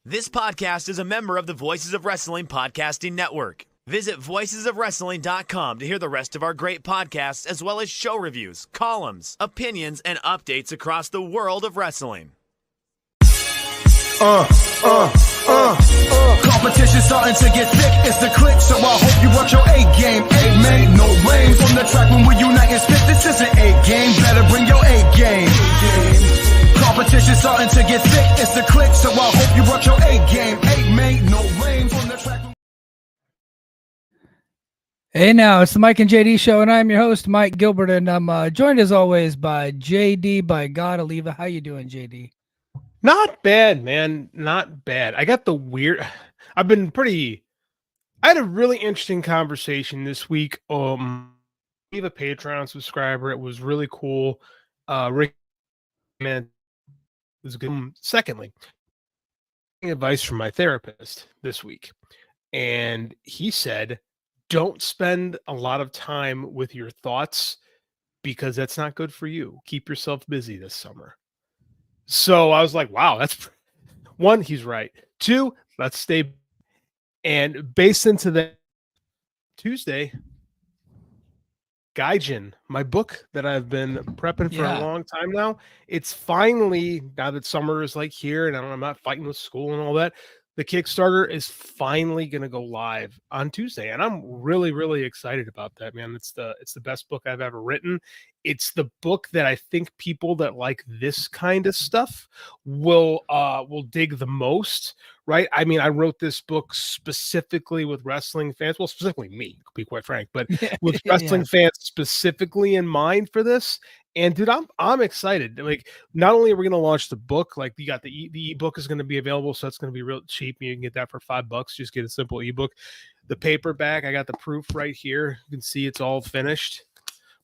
This podcast is a member of the Voices of Wrestling Podcasting Network. Visit voicesofwrestling.com to hear the rest of our great podcasts, as well as show reviews, columns, opinions, and updates across the world of wrestling. Competition starting to get thick, it's the click, so I hope you work your A game. A man, no lame. From the track when we unite and spit, this is an A game. Better bring your A game. Competition starting to get thick, it's the click, so I hope you work your A game. A man, no lame. From the track. Hey now, it's the Mike and JD Show, and I'm your host, Mike Gilbert, and I'm joined as always by JD by God Oliva. How you doing, JD? Not bad, man. Not bad. I got the weird. I had a really interesting conversation this week. Leave a Patreon subscriber. It was really cool. Rick, man, it was good. Secondly, advice from my therapist this week, and he said, "Don't spend a lot of time with your thoughts because that's not good for you. Keep yourself busy this summer." So I was like, wow, that's one, he's right. Two, let's stay. And based into that Tuesday, Gaijin, my book that I've been prepping for a long time now, it's finally, now that summer is like here and I'm not fighting with school and all that, the Kickstarter is finally going to go live on Tuesday. And I'm really, really excited about that, man. It's the best book I've ever written. It's the book that I think people that like this kind of stuff will dig the most, right? I mean, I wrote this book specifically with wrestling fans. Well, specifically me, to be quite frank, but with wrestling fans specifically in mind for this. And dude, I'm excited. Like, not only are we going to launch the book, like you got the ebook is going to be available, so it's going to be real cheap. You can get that for $5. Just get a simple ebook. The paperback, I got the proof right here. You can see it's all finished,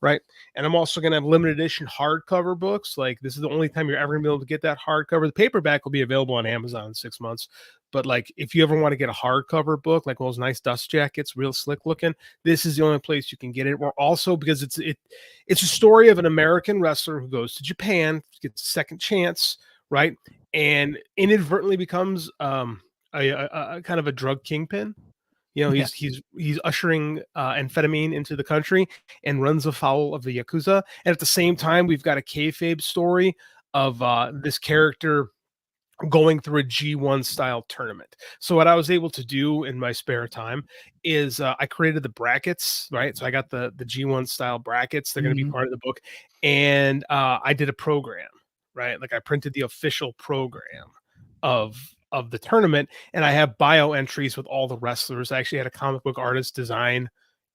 right? And I'm also going to have limited edition hardcover books. Like, this is the only time you're ever going to be able to get that hardcover. The paperback will be available on Amazon in 6 months. But like, if you ever want to get a hardcover book, like one of those nice dust jackets, real slick looking, this is the only place you can get it. Or also because it's a story of an American wrestler who goes to Japan, gets a second chance, right, and inadvertently becomes a kind of a drug kingpin. You know, he's ushering amphetamine into the country and runs afoul of the Yakuza. And at the same time, we've got a kayfabe story of this character going through a G1 style tournament. So what I was able to do in my spare time is I created the brackets, right? So I got the G1 style brackets. They're going to be part of the book. And I did a program, right? Like, I printed the official program of the tournament, and I have bio entries with all the wrestlers. I actually had a comic book artist design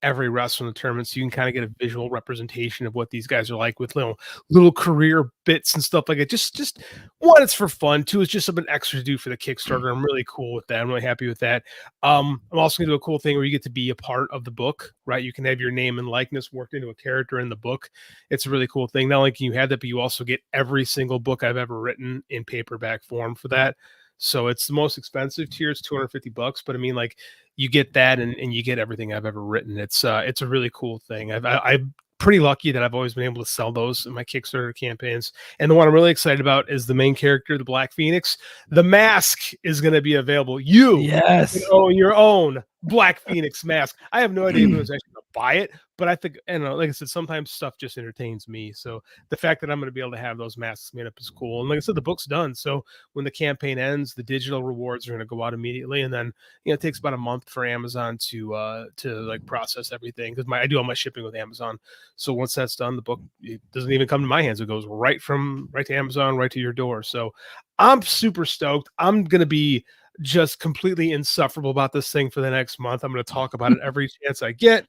every wrestler in the tournament, so you can kind of get a visual representation of what these guys are like with little career bits and stuff like it. Just one, it's for fun. Two, it's just something extra to do for the Kickstarter. I'm really cool with that. I'm really happy with that. I'm also gonna do a cool thing where you get to be a part of the book, right? You can have your name and likeness worked into a character in the book. It's a really cool thing. Not only can you have that, but you also get every single book I've ever written in paperback form for that. So it's the most expensive tier. It's $250, but I mean, like, you get that and you get everything I've ever written. It's a really cool thing. I'm pretty lucky that I've always been able to sell those in my Kickstarter campaigns. And the one I'm really excited about is the main character, the Black Phoenix. The mask is going to be available. You can own your own Black Phoenix mask. I have no idea who's actually going to buy it, but I think, and like I said, sometimes stuff just entertains me. So the fact that I'm going to be able to have those masks made up is cool. And like I said, the book's done. So when the campaign ends, the digital rewards are going to go out immediately. And then, it takes about a month for Amazon to like process everything, because I do all my shipping with Amazon. So once that's done, the book, it doesn't even come to my hands. It goes right to Amazon, right to your door. So I'm super stoked. I'm going to be just completely insufferable about this thing for the next month. I'm going to talk about it every chance I get.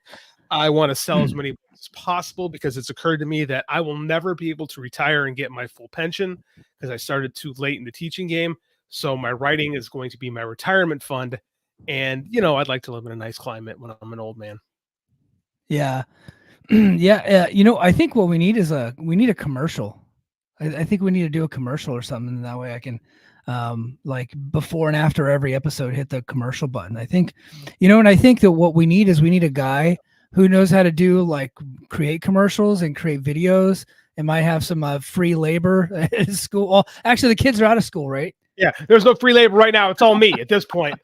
I want to sell as many books as possible, because it's occurred to me that I will never be able to retire and get my full pension because I started too late in the teaching game. So my writing is going to be my retirement fund. And, I'd like to live in a nice climate when I'm an old man. Yeah. I think what we need is a commercial. I think we need to do a commercial or something. That way I can, like, before and after every episode, hit the commercial button. I think, and I think that what we need a guy who knows how to do, like, create commercials and create videos, and might have some free labor at school. Well, actually, the kids are out of school, right? Yeah, there's no free labor right now. It's all me at this point.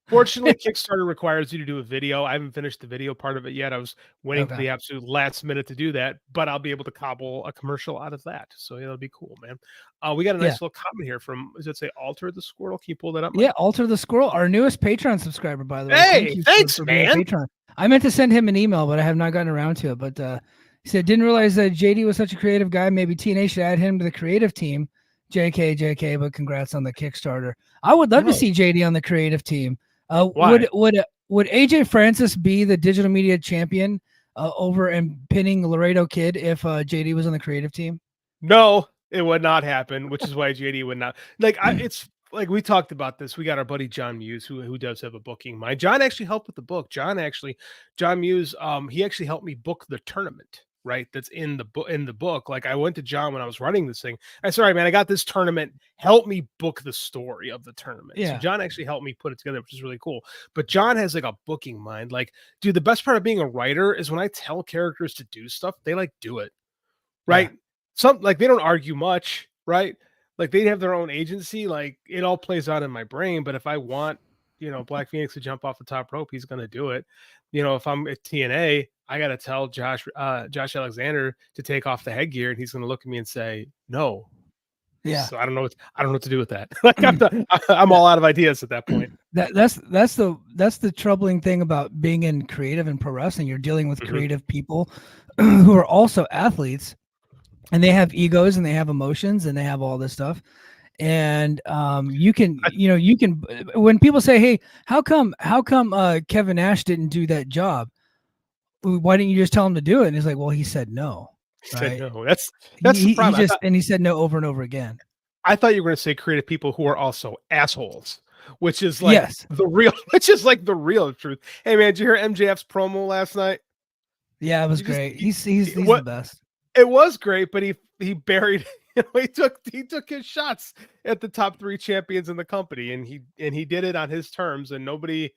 Fortunately, Kickstarter requires you to do a video. I haven't finished the video part of it yet. I was waiting to the absolute last minute to do that, but I'll be able to cobble a commercial out of that. So it'll be cool, man. We got a nice little comment here from, does it say Alter the Squirrel? Can you pull that up, Mike? Yeah, Alter the Squirrel, our newest Patreon subscriber, by the way. Hey, thanks, for man. being a patron. I meant to send him an email, but I have not gotten around to it. But he said, didn't realize that JD was such a creative guy. Maybe TNA should add him to the creative team. JK, but congrats on the Kickstarter. I would love to see JD on the creative team. Would AJ Francis be the digital media champion over and pinning Laredo Kid if JD was on the creative team? No, it would not happen, which is why JD would not. It's like we talked about this. We got our buddy John Muse, who does have a booking mind. John actually helped with the book. John Muse, he actually helped me book the tournament. Right, that's in the book. Like, I went to John when I was running this thing. I said, all right, man, I got this tournament. Help me book the story of the tournament. Yeah. So John actually helped me put it together, which is really cool. But John has like a booking mind. Like, dude, the best part of being a writer is when I tell characters to do stuff, they like do it. Right. Yeah. They don't argue much, right? Like, they have their own agency. Like, it all plays out in my brain. But if I want, Black Phoenix to jump off the top rope, he's going to do it. If I'm at TNA, I got to tell Josh Alexander to take off the headgear, and he's going to look at me and say, no. Yeah. So I don't know what to do with that. Like, I'm all out of ideas at that point. That's the troubling thing about being in creative and pro wrestling. You're dealing with creative people who are also athletes, and they have egos and they have emotions and they have all this stuff. And you can when people say, hey, how come Kevin Nash didn't do that job? Why didn't you just tell him to do it? And he's like, well, he said no. He said no. That's the problem. And he said no over and over again. I thought you were going to say creative people who are also assholes, which is like the real truth. Hey man, did you hear MJF's promo last night? Yeah, it was great. He's the best. It was great, but he buried. He took his shots at the top 3 champions in the company, and he did it on his terms, and nobody.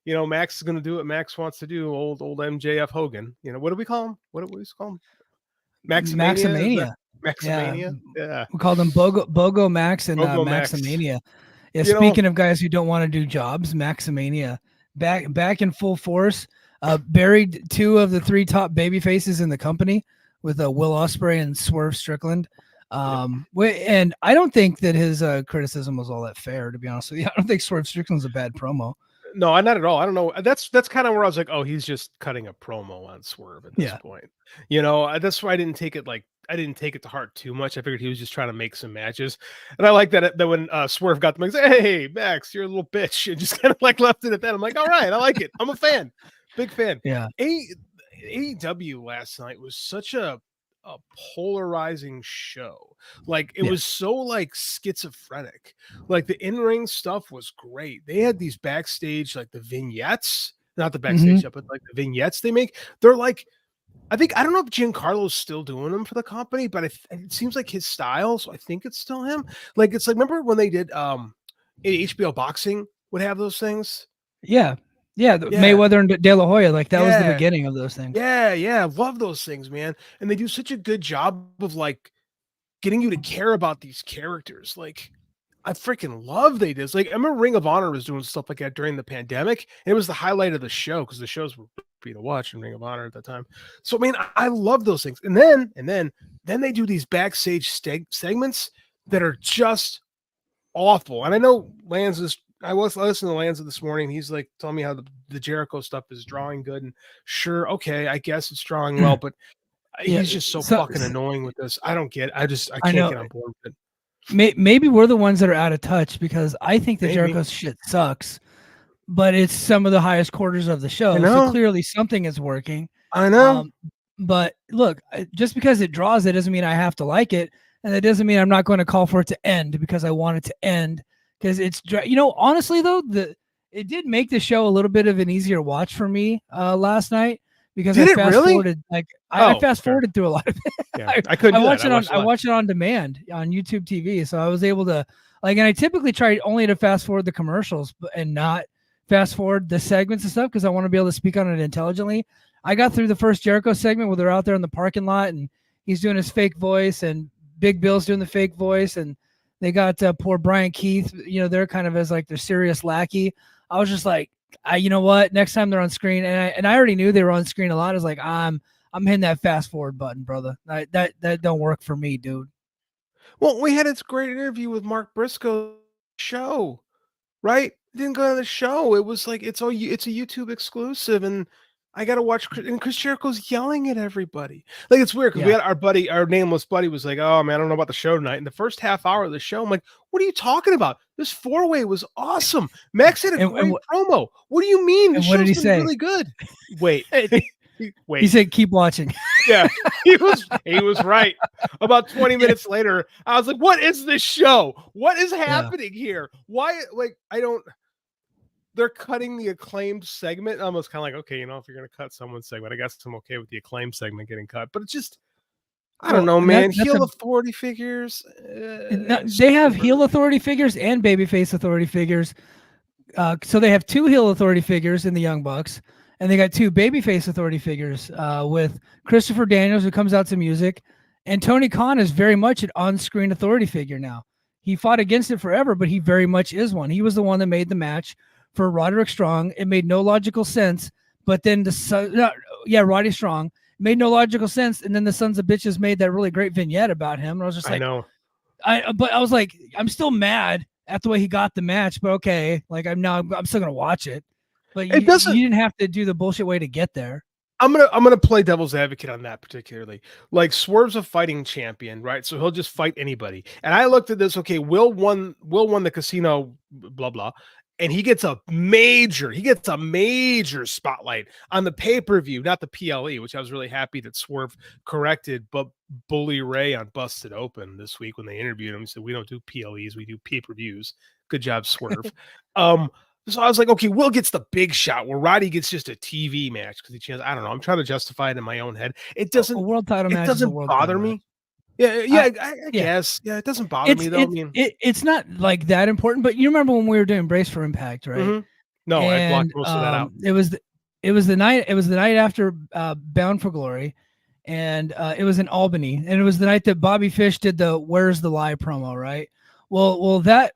Max is going to do what Max wants to do. Old MJF Hogan. What do we call him? What do we call him? Maximania. Maximania. Yeah. We called him Bogo Max and Bogo Maximania. Yeah. Speaking of guys who don't want to do jobs, Maximania back in full force. Buried 2 of the 3 top baby faces in the company with Will Ospreay and Swerve Strickland. And I don't think that his criticism was all that fair, to be honest with you. I don't think Swerve Strickland's a bad promo. No, not at all. I don't know. That's kind of where I was like, oh, he's just cutting a promo on Swerve at this point. That's why I didn't take it to heart too much. I figured he was just trying to make some matches. And I like that when Swerve got them, he said, hey, Max, you're a little bitch. And just kind of like left it at that. I'm like, all right, I like it. I'm a fan. Big fan. Yeah. AEW last night was such a polarizing show. Like, it was so like schizophrenic. Like, the in-ring stuff was great. They had these backstage, like the vignettes, not the backstage stuff, but like the vignettes they make. They're like, I don't know if Giancarlo's still doing them for the company, but it seems like his style. So I think it's still him. Like, it's like, remember when they did HBO Boxing would have those things? Yeah. Mayweather and De La Hoya, like that was the beginning of those things. Yeah, love those things, man. And they do such a good job of like getting you to care about these characters. Like, I freaking love they did. Like, I remember Ring of Honor was doing stuff like that during the pandemic, and it was the highlight of the show because the shows were free to watch in Ring of Honor at that time. So I mean, I love those things. And then they do these backstage segments that are just awful. And I know I was listening to Lanza this morning. He's like telling me how the Jericho stuff is drawing good, and sure, okay, I guess it's drawing well, but he's just so fucking annoying with this. I don't get. I can't get on board with it. Maybe we're the ones that are out of touch because I think the Jericho shit sucks, but it's some of the highest quarters of the show. So clearly something is working. I know. But look, just because it draws it doesn't mean I have to like it, and it doesn't mean I'm not going to call for it to end because I want it to end. Because it's, honestly though, it did make the show a little bit of an easier watch for me last night because I fast forwarded. Like I fast forwarded through a lot of it. Yeah, I couldn't. I watch it on demand on YouTube TV, so I was able to and I typically try only to fast forward the commercials and not fast forward the segments and stuff because I want to be able to speak on it intelligently. I got through the first Jericho segment where they're out there in the parking lot and he's doing his fake voice and Big Bill's doing the fake voice and They got poor Brian Keith. You know, they're kind of as like their serious lackey. I was just like, you know what? Next time they're on screen, and I already knew they were on screen a lot. I was like, I'm hitting that fast forward button, brother. That don't work for me, dude. Well, we had this great interview with Mark Briscoe show, right? Didn't go to the show. It was like it's a YouTube exclusive, and I got to watch. And Chris Jericho's yelling at everybody. Like it's weird because we had our nameless buddy was like, "Oh man, I don't know about the show tonight." And the first half hour of the show, I'm like, "What are you talking about? This 4-way was awesome. Max had a great promo. What do you mean? The show's been really good." Wait. Wait. He said, "Keep watching." Yeah, he was right. About 20 minutes later, I was like, "What is this show? What is happening here? Why?" Like, they're cutting the Acclaimed segment. I'm almost kind of like, okay, you know, if you're gonna cut someone's segment, I guess I'm okay with the Acclaimed segment getting cut. But it's just, I don't know, man. Heel authority figures. They have heel authority figures and babyface authority figures. So they have 2 heel authority figures in the Young Bucks. And they got 2 babyface authority figures with Christopher Daniels, who comes out to music, and Tony Khan is very much an on-screen authority figure now. He fought against it forever, but he very much is one. He was the one that made the match for Roderick Strong. It made no logical sense, but then Roddy Strong made no logical sense, and then the sons of bitches made that really great vignette about him. And I was just like, but I was like, I'm still mad at the way he got the match, but okay, like I'm still gonna watch it. But you didn't have to do the bullshit way to get there. I'm gonna play devil's advocate on that particularly. Like Swerve's a fighting champion, right? So he'll just fight anybody. And I looked at this. Okay, Will won the casino, blah blah, and he gets a major spotlight on the pay-per-view, not the PLE, which I was really happy that Swerve corrected. But Bully Ray on Busted Open this week when they interviewed him, he said, "We don't do PLEs, we do pay-per-views." Good job, Swerve. So I was like, okay, Will gets the big shot where Roddy gets just a TV match because I don't know. I'm trying to justify it in my own head. It doesn't. A world title match. It doesn't bother me. I guess. Yeah, it doesn't bother me though. I mean, it's not like that important. But you remember when we were doing Brace for Impact, right? Mm-hmm. No, I blocked most of that out. It was the night after Bound for Glory, and it was in Albany, and it was the night that Bobby Fish did the "Where's the Lie" promo, right? Well, that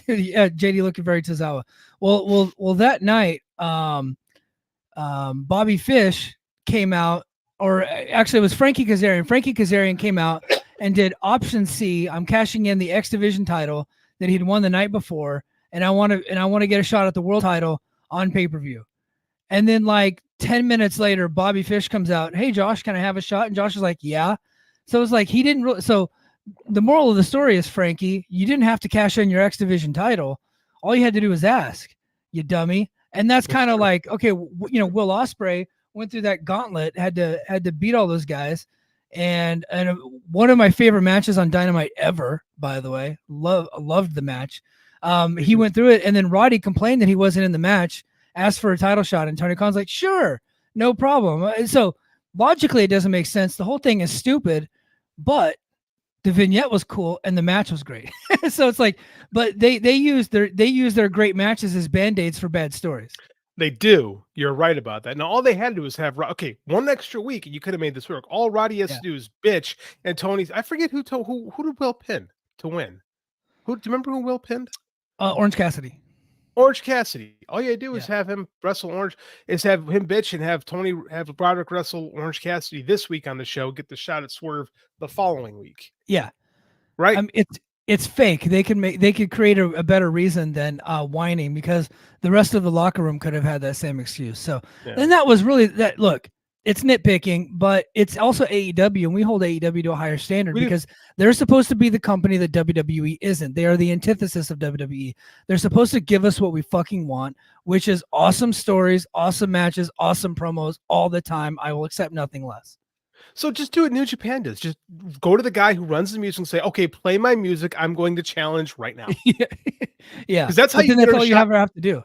yeah, JD looking very Tozawa. Well, that night, Bobby Fish came out, or actually it was Frankie Kazarian. Frankie Kazarian came out and did option C. I'm cashing in the X Division title that he'd won the night before, and I want to get a shot at the world title on pay-per-view. And then like 10 minutes later, Bobby Fish comes out. "Hey, Josh, can I have a shot?" And Josh is like, "Yeah." So it's like he didn't really. So the moral of the story is, Frankie, you didn't have to cash in your X Division title. All you had to do was ask, you dummy. And that's kind of like, okay, you know, Will Ospreay went through that gauntlet, had to beat all those guys. And one of my favorite matches on Dynamite ever, by the way, loved the match. He went through it, and then Roddy complained that he wasn't in the match, asked for a title shot, and Tony Khan's like, "Sure, no problem." So logically, it doesn't make sense. The whole thing is stupid, but the vignette was cool and the match was great. So it's like, but they use their great matches as band-aids for bad stories. They do. You're right about that. Now all they had to do was have one extra week and you could have made this work. All Roddy has to do is bitch, and Tony's, I forget who did Will pin to win. Do you remember who Will pinned? Orange Cassidy. Orange Cassidy. All you do is have him wrestle Orange, is have him bitch and have Broderick wrestle Orange Cassidy this week on the show, get the shot at Swerve the following week. Yeah. Right. It's fake. They could create a better reason than whining, because the rest of the locker room could have had that same excuse. So then that was really that. Look, it's nitpicking, but it's also AEW, and we hold AEW to a higher standard because they're supposed to be the company that WWE isn't. They are the antithesis of WWE. They're supposed to give us what we fucking want, which is awesome stories, awesome matches, awesome promos all the time. I will accept nothing less. So just do what New Japan does. Just go to the guy who runs the music and say, "Okay, play my music. I'm going to challenge right now." Yeah. Because that's how you that's all you ever have to do.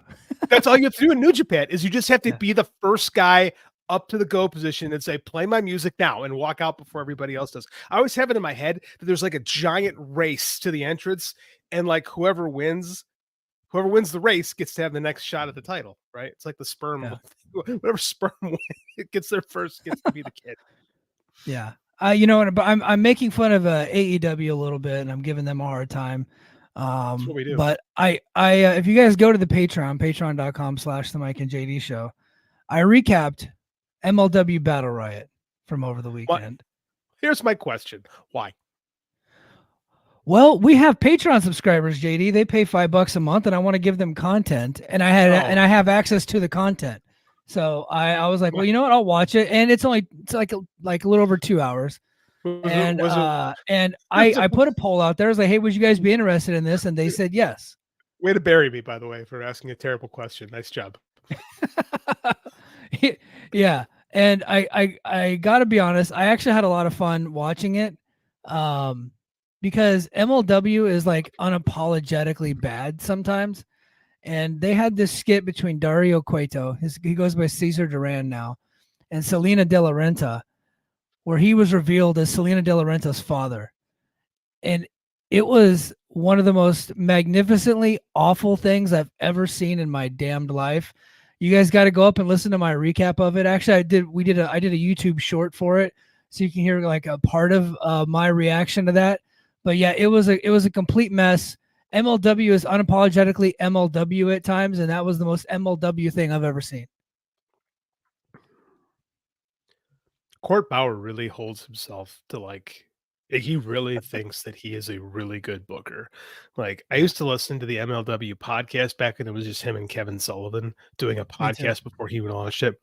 That's all you have to do in New Japan is you just have to be the first guy up to the go position and say, "Play my music now," and walk out before everybody else does. I always have it in my head that there's like a giant race to the entrance, and like whoever wins the race gets to have the next shot at the title, right? It's like the sperm. Whatever sperm gets there first gets to be the kid. Yeah. but I'm making fun of AEW a little bit, and I'm giving them a hard time. That's what we do. But if you guys go to the patreon.com/the Mike and JD Show, I recapped MLW Battle Riot from over the weekend. Here's my question: why? Well, we have Patreon subscribers, JD. They pay $5 a month, and I want to give them content, and I have access to the content. So I was like, well, you know what? I'll watch it, and it's like a little over 2 hours. And I put a poll out there. I was like, hey, would you guys be interested in this? And they said yes. Way to bury me, by the way, for asking a terrible question. Nice job. Yeah, and I gotta be honest. I actually had a lot of fun watching it. Because MLW is like unapologetically bad sometimes. And they had this skit between Dario Cueto, he goes by Cesar Duran now, and Selena De La Renta, where he was revealed as Selena De La Renta's father. And it was one of the most magnificently awful things I've ever seen in my damned life. You guys got to go up and listen to my recap of it. Actually, I did a YouTube short for it, so you can hear like a part of my reaction to that. But yeah, it was a complete mess. MLW is unapologetically MLW at times, and that was the most MLW thing I've ever seen. Court Bauer really holds himself to like he really thinks that he is a really good booker. Like I used to listen to the MLW podcast back when it was just him and Kevin Sullivan doing a podcast before he launched it.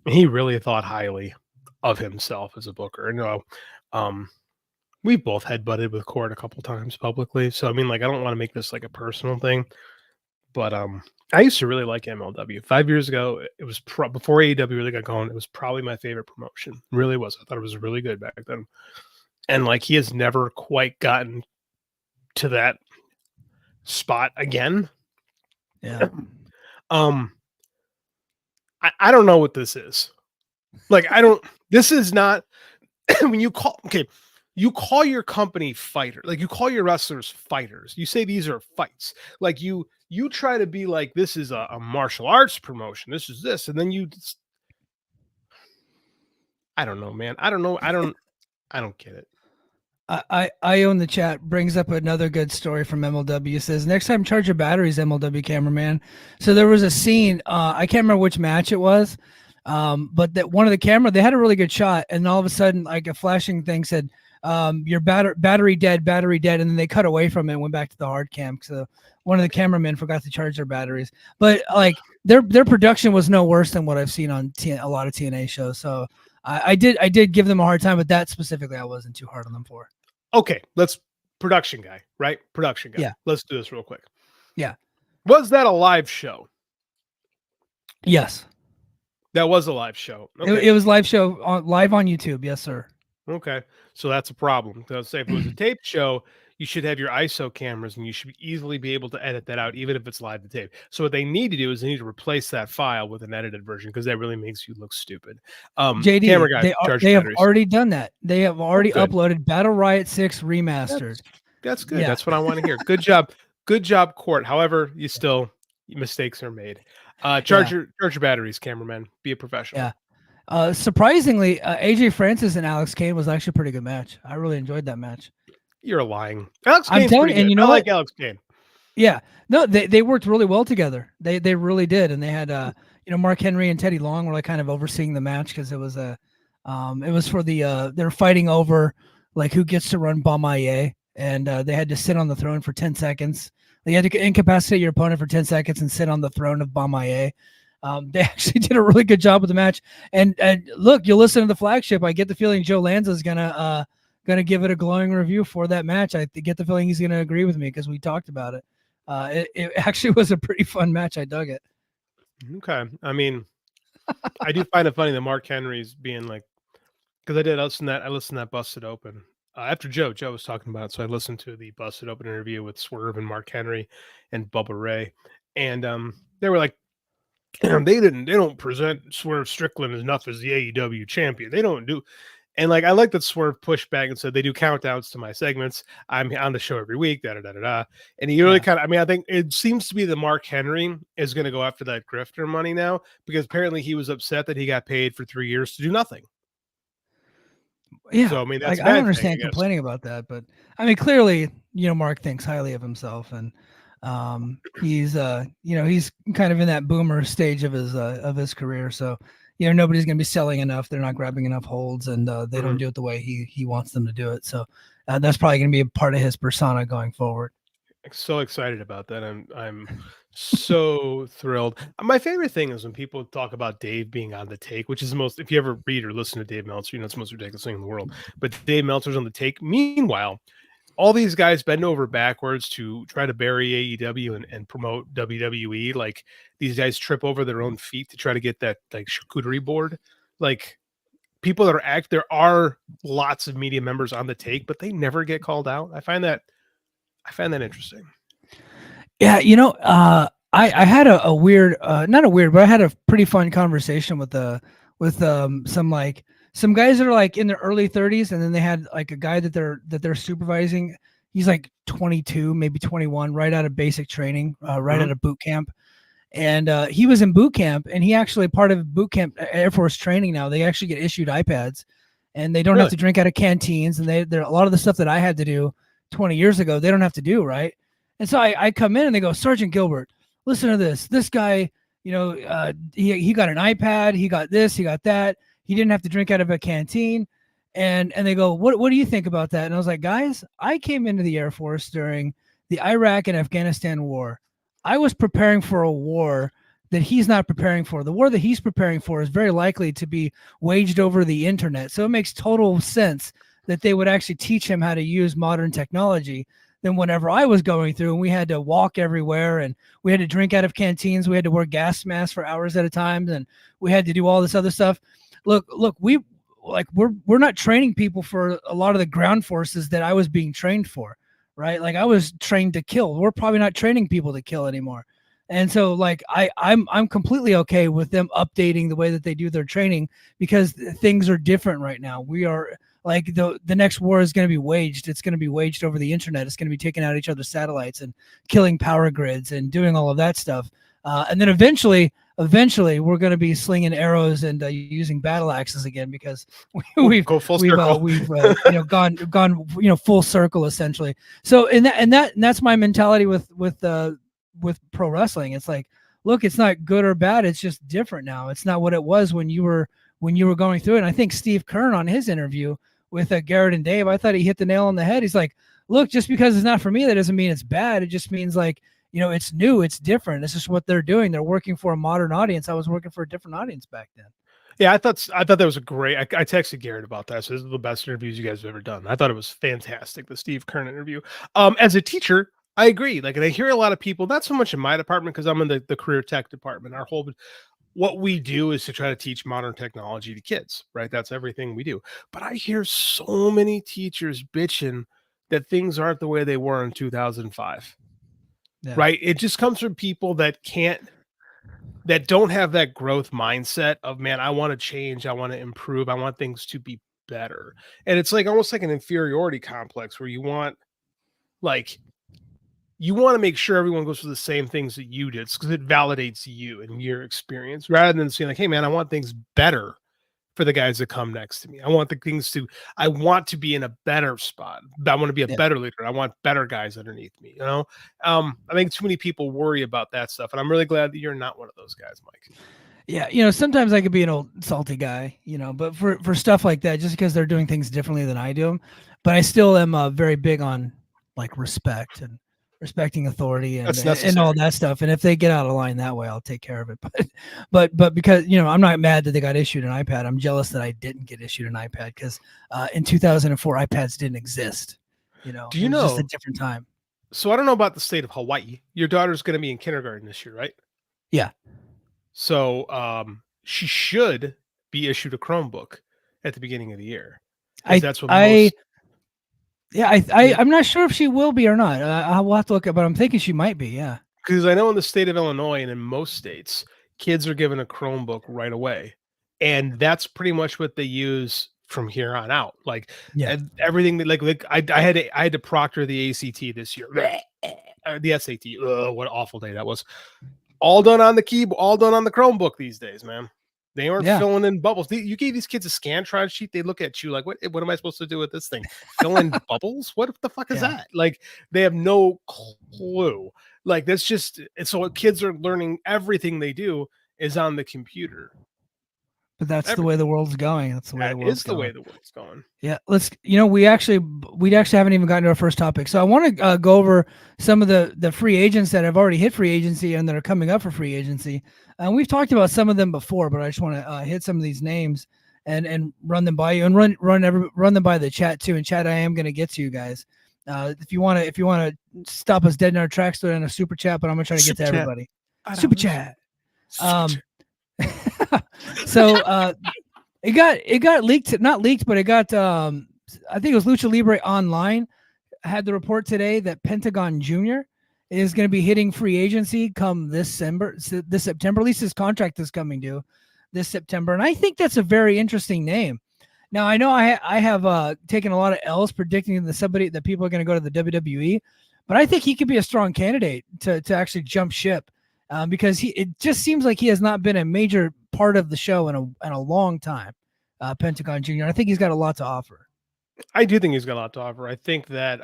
And he really thought highly of himself as a booker. We both headbutted with Court a couple times publicly. So I mean, like I don't want to make this like a personal thing, but I used to really like MLW. 5 years ago, it was before AEW really got going. It was probably my favorite promotion. It really was. I thought it was really good back then. And like he has never quite gotten to that spot again. Yeah. I don't know what this is. Like this is not when you call your company fighter, like you call your wrestlers fighters. You say these are fights. Like you try to be like this is a martial arts promotion. This is this, and then I don't know, man. I don't know. I don't get it. I own the chat brings up another good story from MLW. It says next time charge your batteries, MLW cameraman. So there was a scene. I can't remember which match it was, but that one of the camera they had a really good shot, and all of a sudden like a flashing thing said, "Your battery dead," and then they cut away from it and went back to the hard cam. So one of the cameramen forgot to charge their batteries. But like their production was no worse than what I've seen on a lot of TNA shows. So I did give them a hard time, but that specifically I wasn't too hard on them for. Okay, let's production guy, right? Production guy. Yeah. Let's do this real quick. Yeah. Was that a live show? Yes. That was a live show. Okay. It was live on YouTube. Yes, sir. Okay. So that's a problem. So say if it was a taped show, you should have your ISO cameras and you should easily be able to edit that out, even if it's live to tape. So what they need to do is they need to replace that file with an edited version because that really makes you look stupid. JD, camera guy, they have already done that. They have already uploaded Battle Riot 6 remastered. That's good. Yeah. That's what I want to hear. Good job. Good job, Court. However, mistakes are made. Charge your batteries, cameraman. Be a professional. Yeah. Surprisingly, AJ Francis and Alex Kane was actually a pretty good match. I really enjoyed that match. You're lying. Alex Kane's pretty good. And you know I like Alex Kane. Yeah. No, they worked really well together. They really did. And they had Mark Henry and Teddy Long were like kind of overseeing the match because it was it was for the they're fighting over like who gets to run Bomaye, and they had to sit on the throne for 10 seconds. They had to incapacitate your opponent for 10 seconds and sit on the throne of Bomaye. They actually did a really good job with the match. And look, you listen to the flagship. I get the feeling Joe Lanza is gonna give it a glowing review for that match. I get the feeling he's gonna agree with me because we talked about it. It actually was a pretty fun match. I dug it. Okay, I mean, I do find it funny that Mark Henry's being like, because I listened to that Busted Open after Joe was talking about it, so I listened to the Busted Open interview with Swerve and Mark Henry and Bubba Ray, and they were like, they don't present Swerve Strickland enough as the AEW champion. They don't do. And like I like that Swerve pushed back and said they do countdowns to my segments. I'm on the show every week, da da da da da. And he really I think it seems to be that Mark Henry is going to go after that grifter money now because apparently he was upset that he got paid for 3 years to do nothing. Yeah, So I mean, that's like a I don't bad thing, understand I guess. complaining about that, but I mean, clearly, Mark thinks highly of himself, and he's he's kind of in that boomer stage of his career. So nobody's going to be selling enough. They're not grabbing enough holds, and they don't do it the way he wants them to do it. So that's probably going to be a part of his persona going forward. So excited about that. I'm so thrilled. My favorite thing is when people talk about Dave being on the take, which is the most, if you ever read or listen to Dave Meltzer, it's the most ridiculous thing in the world. But Dave Meltzer's on the take. Meanwhile, all these guys bend over backwards to try to bury AEW and promote WWE. Like these guys trip over their own feet to try to get that like charcuterie board. Like people that are there are lots of media members on the take, but they never get called out. I find that interesting. Yeah, I had a weird, not a weird, but I had a pretty fun conversation with some guys that are like in their early 30s, and then they had like a guy that they're supervising. He's like 22, maybe 21, right out of basic training, right out of boot camp. And he was in boot camp, and he actually part of boot camp Air Force training. Now they actually get issued iPads, and they don't have to drink out of canteens. And they're a lot of the stuff that I had to do 20 years ago, they don't have to do, right? And so I come in and they go, Sergeant Gilbert, listen to this. This guy, he got an iPad, he got this, he got that. He didn't have to drink out of a canteen. And they go, what do you think about that? And I was like, guys, I came into the Air Force during the Iraq and Afghanistan war. I was preparing for a war that he's not preparing for. The war that he's preparing for is very likely to be waged over the internet. So it makes total sense that they would actually teach him how to use modern technology than whenever I was going through, and we had to walk everywhere, and we had to drink out of canteens. We had to wear gas masks for hours at a time, and we had to do all this other stuff. Look, we're not training people for a lot of the ground forces that I was being trained for, right? Like I was trained to kill. We're probably not training people to kill anymore. And so like I'm completely okay with them updating the way that they do their training, because things are different right now. We are like the next war is going to be waged. It's going to be waged over the internet. It's going to be taking out each other's satellites and killing power grids and doing all of that stuff. And then eventually we're going to be slinging arrows and using battle axes again, because we've gone full circle essentially. So that's my mentality with pro wrestling. It's like, look, it's not good or bad. It's just different now. It's not what it was when you were going through it. And I think Steve Kern on his interview with Garrett and Dave, I thought he hit the nail on the head. He's like, look, just because it's not for me, that doesn't mean it's bad. It just means like, it's new, it's different. It's just what they're doing. They're working for a modern audience. I was working for a different audience back then. Yeah, I thought that was a great. I texted Garrett about that. So this is the best interviews you guys have ever done. I thought it was fantastic, the Steve Kern interview. As a teacher, I agree. Like, and I hear a lot of people, not so much in my department because I'm in the career tech department. What we do is to try to teach modern technology to kids, right? That's everything we do. But I hear so many teachers bitching that things aren't the way they were in 2005. Yeah. Right? It just comes from people that don't have that growth mindset of, man, I want to change, I want to improve, I want things to be better. And it's like almost like an inferiority complex where you want to make sure everyone goes through the same things that you did, because it validates you and your experience, rather than saying like, hey man, I want things better for the guys that come next to me. I want to be in a better spot. I want to be a better leader. I want better guys underneath me. I think too many people worry about that stuff. And I'm really glad that you're not one of those guys, Mike. Yeah. Sometimes I could be an old salty guy, but for stuff like that, just because they're doing things differently than I do them, but I still am very big on like respect and respecting authority and all that stuff. And if they get out of line that way, I'll take care of it. But because, I'm not mad that they got issued an iPad. I'm jealous that I didn't get issued an iPad, because in 2004, iPads didn't exist. Do you know? It was just a different time. So I don't know about the state of Hawaii. Your daughter's going to be in kindergarten this year, right? Yeah. So she should be issued a Chromebook at the beginning of the year. I'm not sure if she will be or not. I will have to look at, but I'm thinking she might be. Yeah. Because I know in the state of Illinois and in most states, kids are given a Chromebook right away. And that's pretty much what they use from here on out. Like everything that I had to proctor the ACT this year. The SAT. What an awful day that was. All done on the keyboard, all done on the Chromebook these days, man. They aren't filling in bubbles. You gave these kids a Scantron sheet. They look at you like, what am I supposed to do with this thing? Fill in bubbles? What the fuck is that? Like, they have no clue. Like, that's just, and so what kids are learning, everything they do is on the computer. But that's the way the world's going. That's the way the world's going. The way the world's going. Yeah, we actually haven't even gotten to our first topic. So I want to go over some of the free agents that have already hit free agency and that are coming up for free agency. And we've talked about some of them before, but I just want to hit some of these names and run them by you and run them by the chat too. And chat, I am going to get to you guys. If you want to stop us dead in our tracks, throw in a super chat, but I'm going to try to get to everybody. Super chat. So it got leaked, not leaked, but it got I think it was Lucha Libre Online had the report today that Pentagon Jr. is going to be hitting free agency come this September. At least his contract is coming due this September, and I think that's a very interesting name. Now I know I have taken a lot of L's predicting that people are going to go to the WWE, but I think he could be a strong candidate to actually jump ship. Because it just seems like he has not been a major part of the show in a long time, Pentagon Jr. I think he's got a lot to offer. I do think he's got a lot to offer. I think that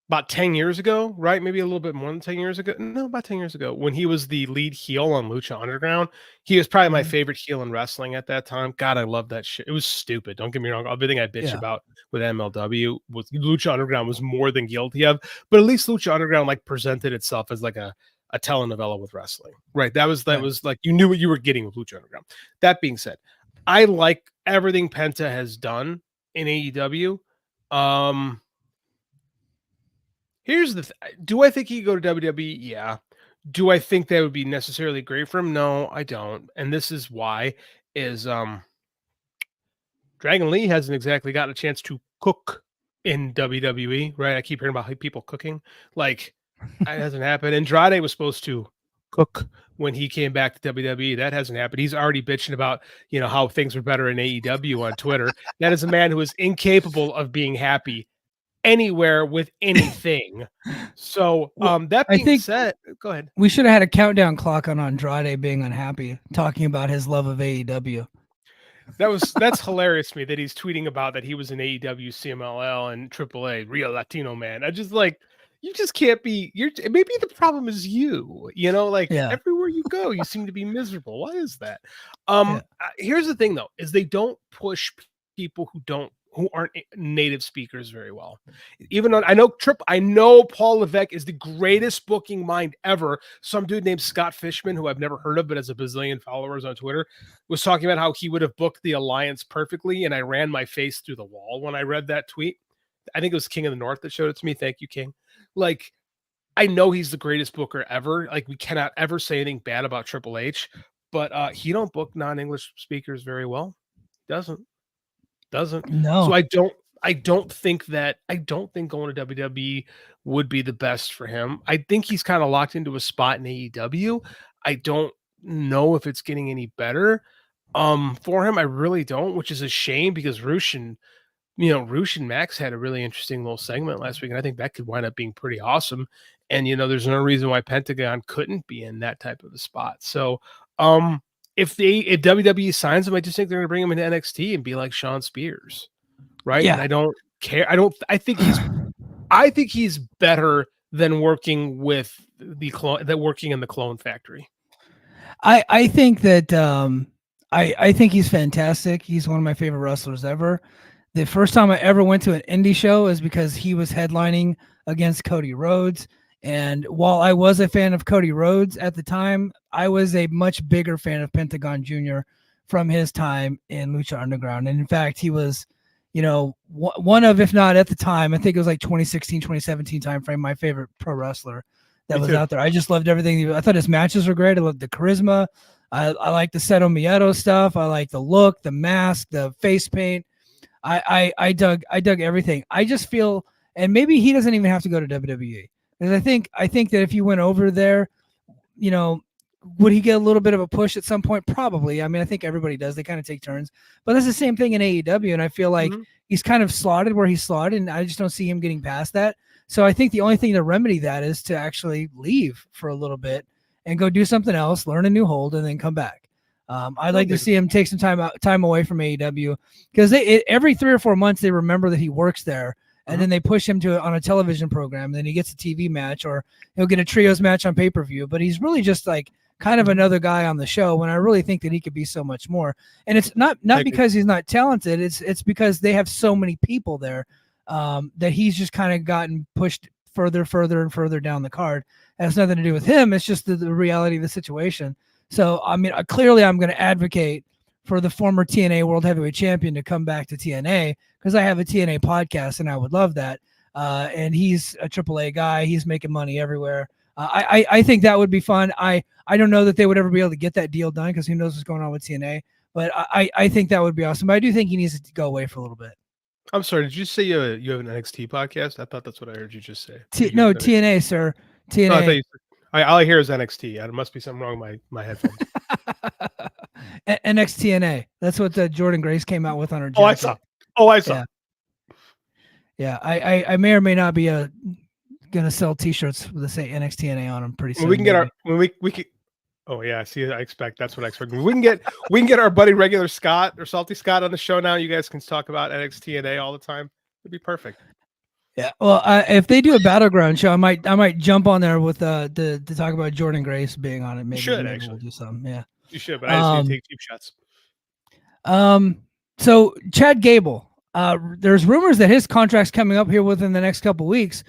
about 10 years ago, right? Maybe a little bit more than 10 years ago. No, about 10 years ago, when he was the lead heel on Lucha Underground, he was probably my favorite heel in wrestling at that time. God, I love that shit. It was stupid. Don't get me wrong. Everything I bitch about with MLW with Lucha Underground was more than guilty of, but at least Lucha Underground like presented itself as like a telenovela with wrestling, right? That was like, you knew what you were getting with Lucha Underground. That being said, I like everything Penta has done in AEW. Here's the do I think he could go to WWE? Yeah. Do I think that would be necessarily great for him? No, I don't. And this is why is Dragon Lee hasn't exactly gotten a chance to cook in WWE, right? I keep hearing about people cooking. Like, that hasn't happened. Andrade was supposed to cook when he came back to WWE. That hasn't happened. He's already bitching about, how things were better in AEW on Twitter. That is a man who is incapable of being happy anywhere with anything. So that being said, go ahead. We should have had a countdown clock on Andrade being unhappy, talking about his love of AEW. That's hilarious to me that he's tweeting about that he was in AEW, CMLL, and AAA, Real Latino Man. I just like, you just can't be. Maybe the problem is you. Everywhere you go, you seem to be miserable. Why is that? Here's the thing, though, is they don't push people who aren't native speakers very well. Even on, I know Paul Levesque is the greatest booking mind ever. Some dude named Scott Fishman, who I've never heard of, but has a bazillion followers on Twitter, was talking about how he would have booked the Alliance perfectly, and I ran my face through the wall when I read that tweet. I think it was King of the North that showed it to me. Thank you, King. Like, I know he's the greatest booker ever. Like, we cannot ever say anything bad about Triple H, but he don't book non-English speakers very well. Doesn't. No. So I don't think going to WWE would be the best for him. I think he's kind of locked into a spot in AEW. I don't know if it's getting any better for him. I really don't, which is a shame because Roosh and Max had a really interesting little segment last week, and I think that could wind up being pretty awesome. And there's no reason why Pentagon couldn't be in that type of a spot. So if WWE signs him, I just think they're going to bring him into NXT and be like Sean Spears, right? Yeah. And I don't care. I think he's better than working with working in the Clone Factory. I think that I think he's fantastic. He's one of my favorite wrestlers ever. The first time I ever went to an indie show is because he was headlining against Cody Rhodes. And while I was a fan of Cody Rhodes at the time, I was a much bigger fan of Pentagon Jr. from his time in Lucha Underground. And in fact, he was, one of, if not at the time, I think it was like 2016, 2017 timeframe, my favorite pro wrestler that was out there. I just loved everything. I thought his matches were great. I loved the charisma. I like the Seto Miedo stuff. I like the look, the mask, the face paint. I dug everything. I just feel, and maybe he doesn't even have to go to WWE. Because I think that if you went over there, would he get a little bit of a push at some point? Probably. I mean, I think everybody does. They kind of take turns. But that's the same thing in AEW, and I feel like he's kind of slotted where he's slotted, and I just don't see him getting past that. So I think the only thing to remedy that is to actually leave for a little bit and go do something else, learn a new hold, and then come back. I'd like to see him take some time away from AEW, because every 3 or 4 months they remember that he works there, and then they push him on a television program. And then he gets a TV match, or he'll get a trios match on pay-per-view. But he's really just like kind of another guy on the show, when I really think that he could be so much more. And it's not because he's not talented. It's because they have so many people there that he's just kind of gotten pushed further and further down the card. It has nothing to do with him. It's just the reality of the situation. So, I mean, clearly I'm going to advocate for the former TNA World Heavyweight Champion to come back to TNA, because I have a TNA podcast and I would love that. And he's a AAA guy. He's making money everywhere. I think that would be fun. I don't know that they would ever be able to get that deal done, because who knows what's going on with TNA. But I think that would be awesome. But I do think he needs to go away for a little bit. I'm sorry. Did you say you have an NXT podcast? I thought that's what I heard you just say. No, TNA, sir. TNA. No, all I hear is NXT. There must be something wrong with my headphones. NXTNA. That's what Jordan Grace came out with on her jacket. I saw. Yeah. I may or may not be gonna sell T-shirts that say NXTNA on them pretty soon. We can Oh yeah, see, I expect that's what I expect. We can get our buddy Regular Scott or Salty Scott on the show now. You guys can talk about NXTNA all the time. It'd be perfect. Yeah, well, if they do a battleground show, I might jump on there with to talk about Jordan Grace being on it. Maybe we'll do something. Yeah, you should, but I just need to take cheap shots. So Chad Gable, there's rumors that his contract's coming up here within the next couple weeks,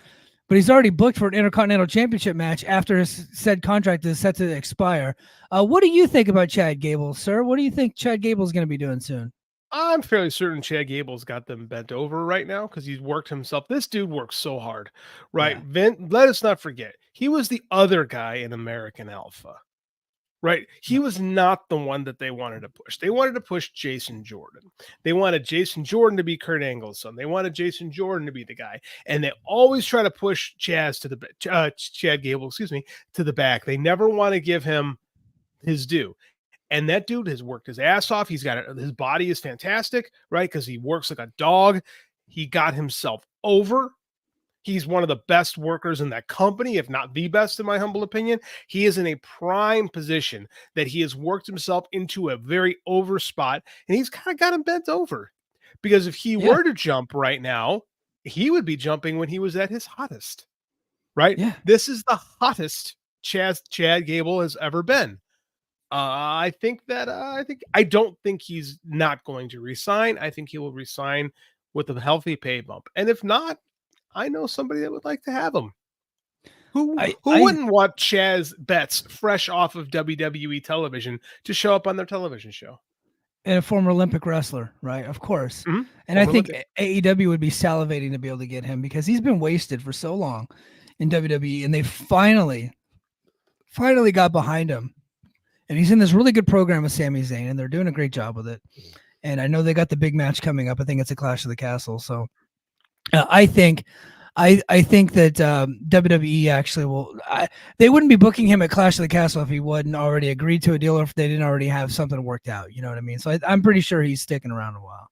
but he's already booked for an Intercontinental Championship match after his said contract is set to expire. What do you think about Chad Gable, sir? What do you think Chad Gable's going to be doing soon? I'm fairly certain Chad Gable's got them bent over right now, because he's worked himself. This dude works so hard, right? Yeah. Let us not forget, he was the other guy in American Alpha, right? He was not the one that they wanted to push. They wanted to push Jason Jordan. They wanted Jason Jordan to be Kurt Angle's son. They wanted Jason Jordan to be the guy, and they always try to push Chad Gable, to the back. They never want to give him his due. And that dude has worked his ass off. His body is fantastic, right? Because he works like a dog. He got himself over. He's one of the best workers in that company, if not the best, in my humble opinion. He is in a prime position that he has worked himself into a very over spot, and he's kind of got him bent over. Because if he were to jump right now, he would be jumping when he was at his hottest, right? Yeah. This is the hottest Chad Gable has ever been. I don't think he's not going to resign. I think he will resign with a healthy pay bump. And if not, I know somebody that would like to have him. Who wouldn't want Chaz Betts fresh off of WWE television to show up on their television show? And a former Olympic wrestler, right? Of course. Mm-hmm. And I think AEW would be salivating to be able to get him, because he's been wasted for so long in WWE, and they finally got behind him. And he's in this really good program with Sami Zayn, and they're doing a great job with it. And I know they got the big match coming up. I think it's a Clash of the Castle. So I think that WWE actually will. They wouldn't be booking him at Clash of the Castle if he wouldn't already agreed to a deal, or if they didn't already have something worked out. You know what I mean? So I'm pretty sure he's sticking around a while.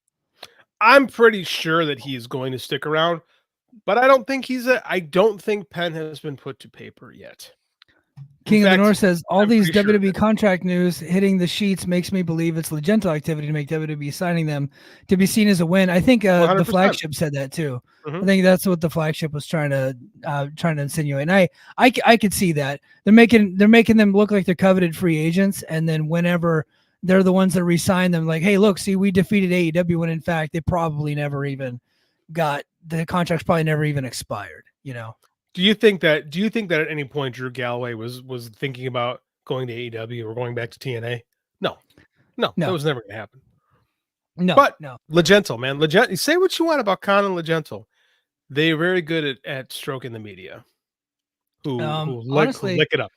I'm pretty sure that he is going to stick around, but I don't think pen has been put to paper yet. King of the North says, all these WWE contract news hitting the sheets makes me believe it's Legento activity to make WWE signing them to be seen as a win. I think the flagship said that too. Mm-hmm. I think that's what the flagship was trying to insinuate. And I could see that. They're making them look like they're coveted free agents, and then whenever they're the ones that re-sign them, like, hey, look, see, we defeated AEW, when in fact they probably never even got the contracts, probably never even expired, you know. Do you think that at any point Drew Galloway was thinking about going to AEW or going back to TNA? No, that was never going to happen. No. Legento, man. Legento, say what you want about Khan and Legento. They're very good at stroking the media. Honestly, lick it up.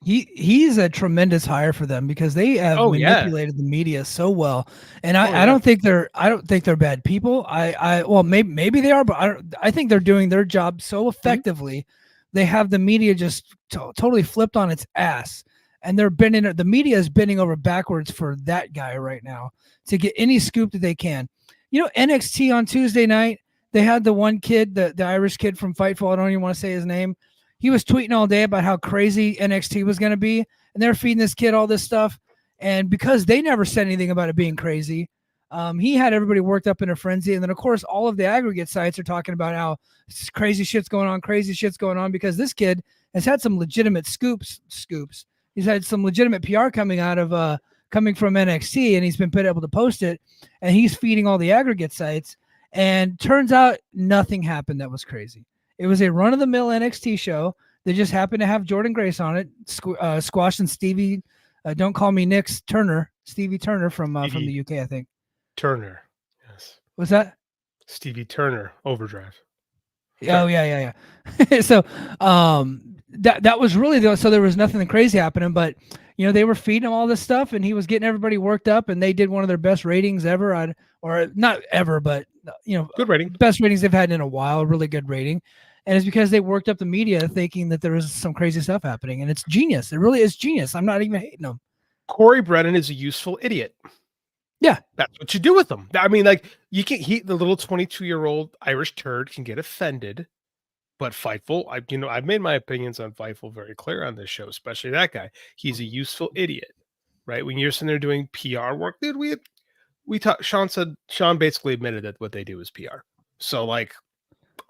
He's a tremendous hire for them, because they have manipulated the media so well, and I don't think they're bad people. Maybe they are, but I think they're doing their job so effectively. Mm-hmm. They have the media just totally flipped on its ass, and the media is bending over backwards for that guy right now to get any scoop that they can. You know, NXT on Tuesday night, they had the one kid, the Irish kid from Fightful. I don't even want to say his name. He was tweeting all day about how crazy NXT was going to be, and they're feeding this kid all this stuff. And because they never said anything about it being crazy, he had everybody worked up in a frenzy. And then, of course, all of the aggregate sites are talking about how crazy shit's going on because this kid has had some legitimate scoops. He's had some legitimate PR coming from NXT, and he's been able to post it, and he's feeding all the aggregate sites. And turns out nothing happened that was crazy. It was a run-of-the-mill NXT show. They just happened to have Jordan Grace on it, Squash and Stevie. Don't call me Nick's Turner, Stevie Turner from the UK, I think. Turner, yes. What's that? Stevie Turner, Overdrive. Oh yeah. So that was really so there was nothing crazy happening, but they were feeding him all this stuff, and he was getting everybody worked up, and they did one of their best ratings ever, or not ever, but good rating, best ratings they've had in a while, really good rating. And it's because they worked up the media thinking that there was some crazy stuff happening, and it's genius. It really is genius. I'm not even hating them. Corey Brennan is a useful idipe. Yeah, that's what you do with them. I mean, like the little 22-year-old Irish turd can get offended, but Fightful, I've made my opinions on Fightful very clear on this show, especially that guy. He's a useful idiot, right? When you're sitting there doing PR work, dude, Sean basically admitted that what they do is PR. So like,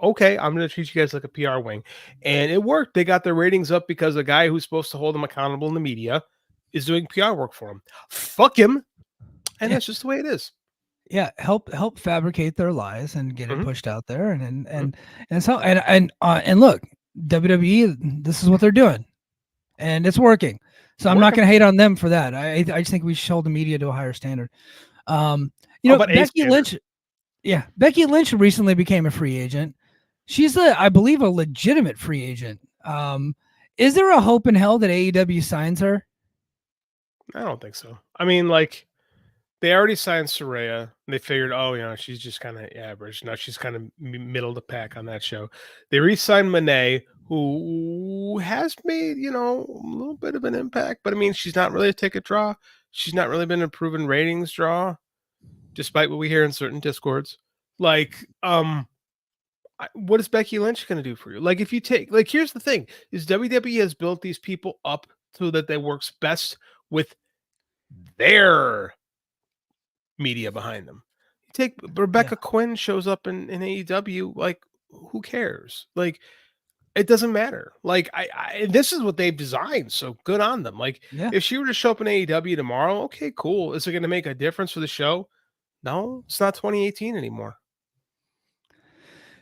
okay, I'm going to treat you guys like a PR wing. And it worked. They got their ratings up because a guy who's supposed to hold them accountable in the media is doing PR work for them. Fuck him. And that's just the way it is. Yeah, help fabricate their lies and get it pushed out there, and so and look, WWE, this is what they're doing, and it's working. So I'm not going to hate on them for that. I just think we should hold the media to a higher standard. Becky Lynch. Yeah, Becky Lynch recently became a free agent. She's I believe a legitimate free agent. Is there a hope in hell that AEW signs her? I don't think so. I mean, like, they already signed Saraya. They figured, she's just kind of average. Now she's kind of middle of the pack on that show. They re-signed Monet, who has made, a little bit of an impact. But, I mean, she's not really a ticket draw. She's not really been a proven ratings draw, despite what we hear in certain Discords. Like, what is Becky Lynch going to do for you? Like, if you here's the thing, is WWE has built these people up so that they works best with their media behind them. You take Rebecca Quinn shows up in AEW, like, who cares? Like, it doesn't matter. Like, I this is what they've designed, so good on them. Like, if she were to show up in AEW tomorrow, okay, cool. Is it going to make a difference for the show? No, it's not 2018 anymore.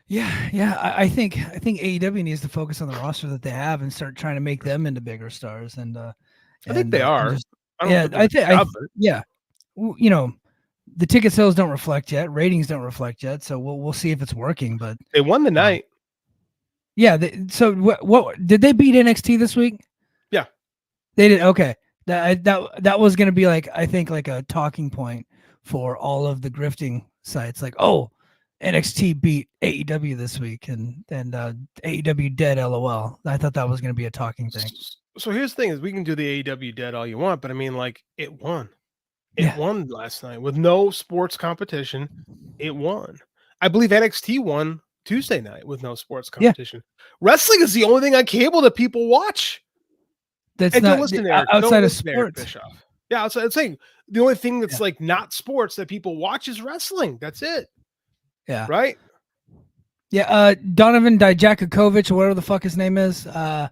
Yeah. I think AEW needs to focus on the roster that they have and start trying to make them into bigger stars. And I think they are. The ticket sales don't reflect yet, ratings don't reflect yet, so we'll see if it's working. But they won the night. Yeah. So what did they beat NXT this week? Yeah, they did. Okay, that was going to be I think a talking point for all of the grifting sites. Like, oh, NXT beat AEW this week, and AEW dead. LOL. I thought that was going to be a talking thing. So here's the thing: is we can do the AEW dead all you want, but I mean, like, it won. It won last night with no sports competition. It won. I believe NXT won Tuesday night with no sports competition. Wrestling is the only thing on cable that people watch. That's not outside of sports. Yeah, outside. I'm saying the only thing that's like not sports that people watch is wrestling. That's it. Yeah. Right. Yeah. Donovan Dijakovic, or whatever the fuck his name is. Donovan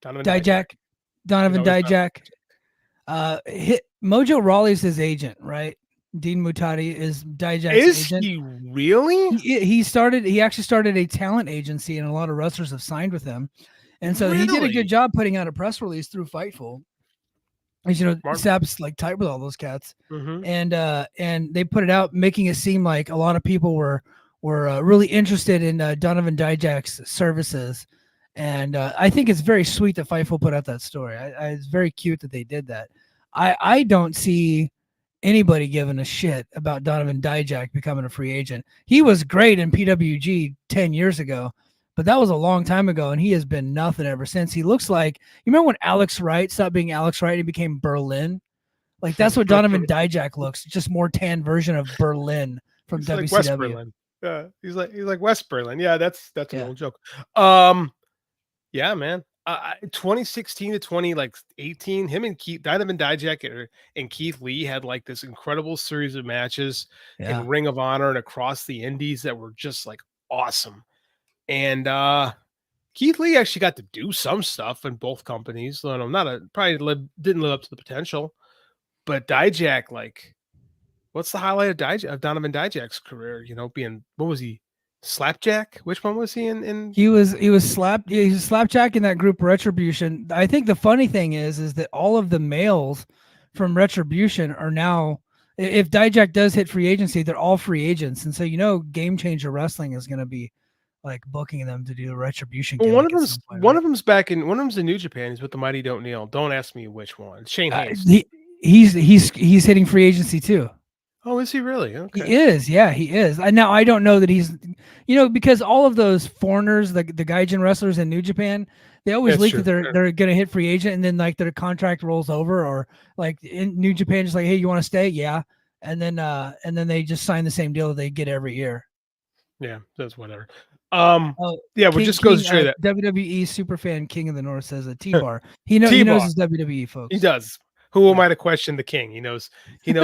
Dijak. Mojo Rawley's his agent, right? Dean Mutati is Dijak's agent. Is he really? He actually started a talent agency, and a lot of wrestlers have signed with him. And so he did a good job putting out a press release through Fightful. As Sap's like tight with all those cats. And they put it out, making it seem like a lot of people were really interested in Donovan Dijak's services. And I think it's very sweet that Fightful put out that story. It's very cute that they did that. I don't see anybody giving a shit about Donovan Dijak becoming a free agent. He was great in PWG 10 years ago, but that was a long time ago, and he has been nothing ever since. He looks like, you remember when Alex Wright stopped being Alex Wright and became Berlin? Like, that's what Donovan Dijak looks, just more tan version of Berlin from WCW. Like West Berlin. Yeah, he's like West Berlin. Yeah, that's an old joke. Yeah, man. 2016 to 2018, him and Donovan Dijak and Keith Lee had like this incredible series of matches in Ring of Honor and across the Indies that were just like awesome. And Keith Lee actually got to do some stuff in both companies. So didn't live up to the potential. But Dijak, like, what's the highlight of Donovan Dijak's career? You know, what was he? Slapjack? Which one was he in? He was Slapjack in that group Retribution. I think the funny thing is that all of the males from Retribution are now, if Dijak does hit free agency, they're all free agents. And so, you know, Game Changer Wrestling is going to be like booking them to do a Retribution. Well, one of them's in New Japan. He's with the Mighty Don't Kneel. Don't ask me which one. Shane Hayes. He's hitting free agency too. Oh, is he really? Okay. He is. Yeah, he is. Now I don't know that he's, you know, because all of those foreigners, the Gaijin wrestlers in New Japan, they always leak that they're going to hit free agent, and then like their contract rolls over, or like in New Japan, just like, hey, you want to stay? Yeah. And then they just sign the same deal that they get every year. Yeah, that's whatever. Just goes to show that WWE superfan King of the North says a T-Bar. He knows his WWE, folks. He does. Who am I to question the king? He knows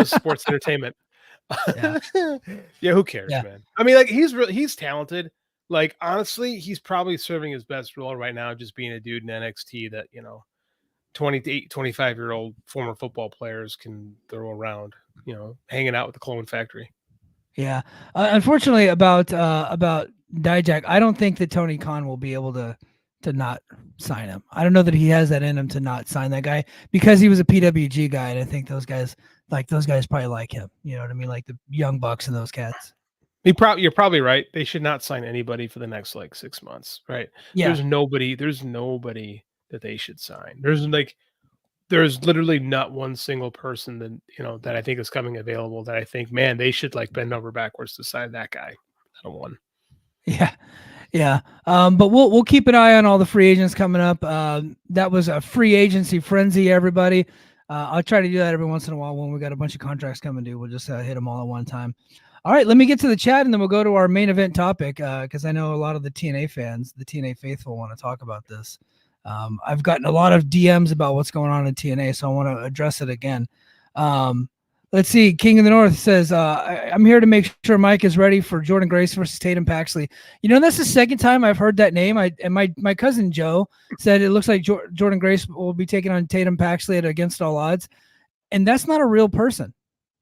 sports entertainment. Yeah, who cares, man? I mean, like, he's talented. Like, honestly, he's probably serving his best role right now, just being a dude in NXT that, you know, 28, 25-year-old former football players can throw around, you know, hanging out with the Clone Factory. Yeah. Unfortunately, about Dijak, I don't think that Tony Khan will be able to not sign him. I don't know that he has that in him to not sign that guy, because he was a PWG guy, and I think those guys probably like him. You know what I mean? Like the Young Bucks and those cats. You're probably right. They should not sign anybody for the next like 6 months, right? Yeah. There's nobody that they should sign. There's literally not one single person that, you know, that I think is coming available that I think, man, they should like bend over backwards to sign that guy. Not one. Yeah. Yeah. But we'll keep an eye on all the free agents coming up. That was a free agency frenzy, everybody. I'll try to do that every once in a while when we got a bunch of contracts coming due. We'll just hit them all at one time. All right, let me get to the chat, and then we'll go to our main event topic, because I know a lot of the TNA fans, the TNA faithful, want to talk about this. I've gotten a lot of DMs about what's going on in TNA, so I want to address it again. Let's see. King of the North says, I'm here to make sure Mike is ready for Jordan Grace versus Tatum Paxley. You know, that's the second time I've heard that name. And my cousin Joe said it looks like Jordan Grace will be taking on Tatum Paxley at Against All Odds. And that's not a real person.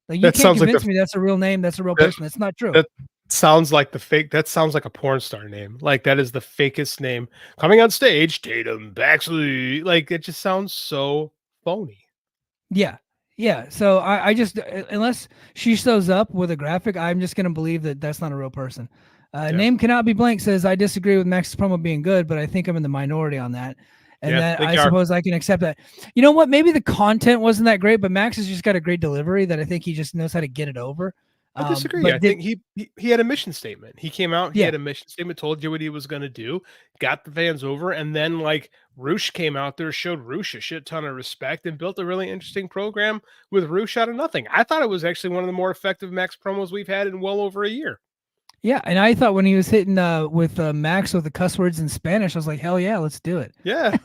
Like, you can't convince me that's a real name. That's a real person. That's not true. That sounds like that sounds like a porn star name. Like, that is the fakest name. Coming on stage, Tatum Paxley. Like, it just sounds so phony. Yeah. Yeah, so I just, unless she shows up with a graphic, I'm just going to believe that that's not a real person. Name cannot be blank says, I disagree with Max's promo being good, but I think I'm in the minority on that. And that I suppose I can accept that. You know what? Maybe the content wasn't that great, but Max has just got a great delivery that I think he just knows how to get it over. I disagree. I think he had a mission statement. He came out, he had a mission statement, told you what he was going to do, got the fans over, and then like Roosh came out there, showed Roosh a shit ton of respect, and built a really interesting program with Roosh out of nothing. I thought it was actually one of the more effective Max promos we've had in well over a year. Yeah, and I thought when he was hitting with Max with the cuss words in Spanish, I was like, hell yeah, let's do it. Yeah.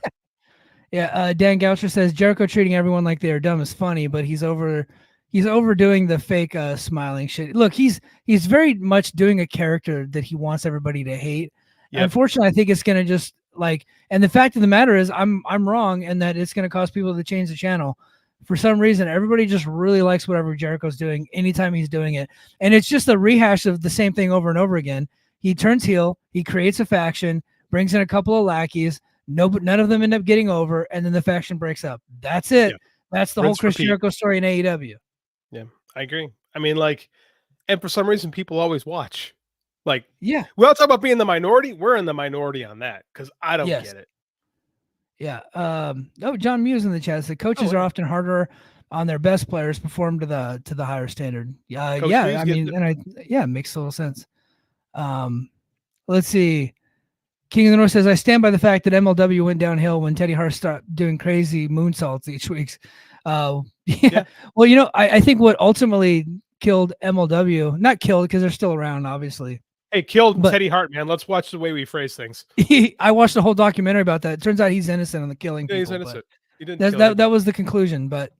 Yeah, Dan Goucher says Jericho treating everyone like they are dumb is funny, but he's overdoing the fake smiling shit. Look, he's very much doing a character that he wants everybody to hate. Yep. Unfortunately, I think it's gonna just like, and the fact of the matter is I'm wrong, and that it's gonna cause people to change the channel. For some reason, everybody just really likes whatever Jericho's doing anytime he's doing it. And it's just a rehash of the same thing over and over again. He turns heel, he creates a faction, brings in a couple of lackeys, none of them end up getting over, and then the faction breaks up. That's it. Yeah. That's the whole Chris Jericho story in AEW. Yeah, I agree. I mean, like, and for some reason, people always watch. Like, yeah, we all talk about being the minority. We're in the minority on that because I don't get it. Yeah. John Muse in the chat said coaches are often harder on their best players, perform to the higher standard. Yeah. I mean, it makes total sense. Let's see. King of the North says, I stand by the fact that MLW went downhill when Teddy Hart started doing crazy moonsaults each week. Well, I think what ultimately killed MLW, not killed because they're still around, obviously, Hey, killed Teddy Hart, man. Let's watch the way we phrase things. I watched the whole documentary about that. It turns out he's innocent on the killing people. He's innocent. He didn't that was the conclusion, but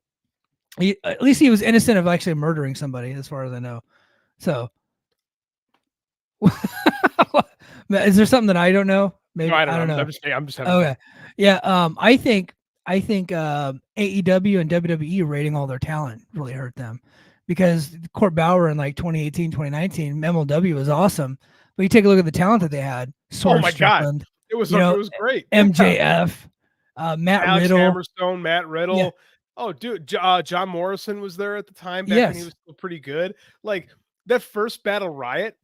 at least he was innocent of actually murdering somebody, as far as I know. So, is there something that I don't know? Maybe no, I don't know. I'm just having okay. Yeah. I think AEW and WWE rating all their talent really hurt them, because Court Bauer in like 2018, 2019, MLW was awesome. But you take a look at the talent that they had. Oh my God. It was great. MJF, Matt Alex Riddle. Hammerstone, Matt Riddle. Yeah. Oh, dude. John Morrison was there at the time back when he was still pretty good. Like that first Battle Riot,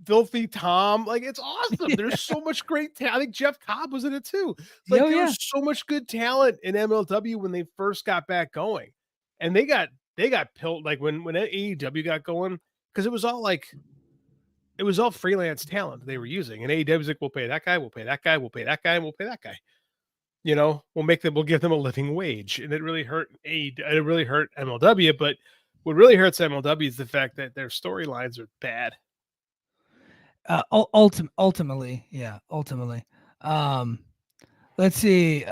Filthy Tom. Like, it's awesome. There's so much great talent. I think Jeff Cobb was in it too. Like, there was so much good talent in MLW when they first got back going. And they got pilled, like when AEW got going, because it was all freelance talent they were using. And AEW was like, we'll pay that guy, we'll pay that guy, we'll pay that guy, and we'll pay that guy. You know, we'll give them a living wage. And it really hurt it really hurt MLW, but what really hurts MLW is the fact that their storylines are bad. Ultimately. Let's see.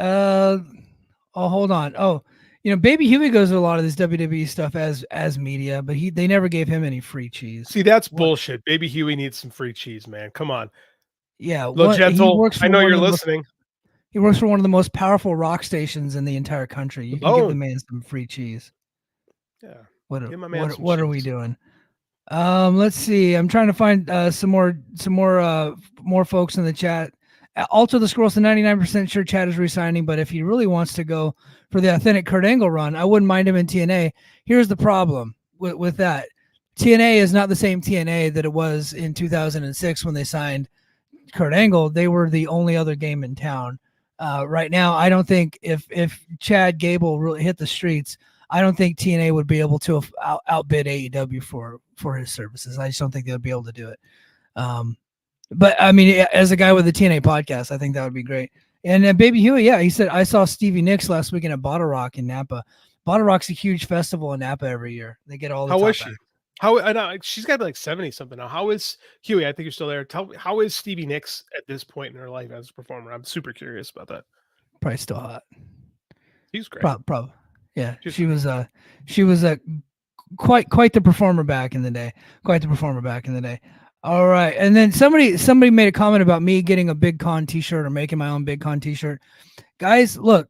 Hold on. Oh, Baby Huey goes to a lot of this WWE stuff as media, but they never gave him any free cheese. See, that's bullshit. Baby Huey needs some free cheese, man. Come on. Yeah, Gentle. I know you're listening. He works for one of the most powerful rock stations in the entire country. You can give the man some free cheese. Yeah. What are we doing? Let's see. I'm trying to find some more folks in the chat. Alter the Scrolls, the 99% sure Chad is resigning, but if he really wants to go for the authentic Kurt Angle run, I wouldn't mind him in TNA. Here's the problem with that. TNA is not the same TNA that it was in 2006 when they signed Kurt Angle. They were the only other game in town. Right now, I don't think if Chad Gable really hit the streets, I don't think TNA would be able to outbid AEW for his services. I just don't think they'll be able to do it. But I mean, as a guy with a TNA podcast, I think that would be great. And Baby Huey, yeah, he said, I saw Stevie Nicks last weekend at Bottle Rock in Napa. Bottle Rock's a huge festival in Napa every year. They get all the How is she? I know she's got like 70 something now. How is Huey? I think you're still there. Tell me, how is Stevie Nicks at this point in her life as a performer? I'm super curious about that. Probably still hot. She's great. Probably. Yeah, she was quite the performer back in the day. All right, and then somebody made a comment about me getting a Big Con T-shirt or making my own Big Con T-shirt. Guys, look,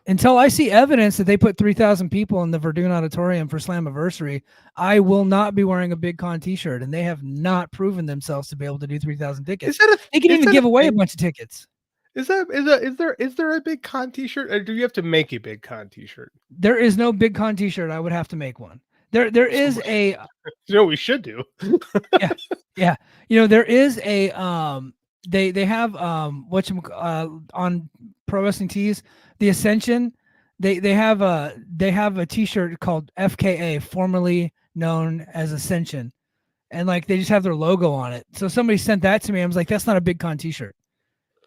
until I see evidence that they put 3,000 people in the Verdun Auditorium for Slammiversary, I will not be wearing a Big Con T-shirt, and they have not proven themselves to be able to do 3,000 tickets. They can even give away a bunch of tickets. Is there a Big Con T-shirt, or do you have to make a Big Con T-shirt? There is no Big Con T-shirt. I would have to make one. There is a. We should do. yeah. There is a they have on Pro Wrestling Tees, the Ascension. They have a T-shirt called FKA, formerly known as Ascension, and like they just have their logo on it. So somebody sent that to me. I was like, that's not a Big Con T-shirt.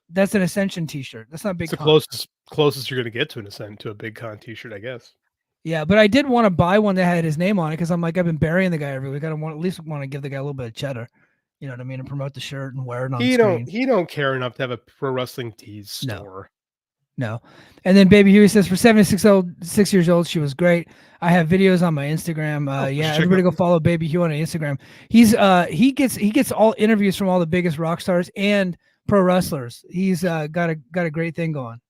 That's an Ascension T-shirt. That's not Big Con. The closest you're going to get to a Big Con T-shirt, I guess. Yeah, but I did want to buy one that had his name on it because I'm like, I've been burying the guy every week. I at least want to give the guy a little bit of cheddar. You know what I mean? And promote the shirt and wear it on screen. He don't care enough to have a Pro Wrestling Tees store. No. And then Baby Huey says, for 6 years old, she was great. I have videos on my Instagram. Everybody go follow Baby Huey on Instagram. He gets all interviews from all the biggest rock stars and pro wrestlers. He's got a great thing going.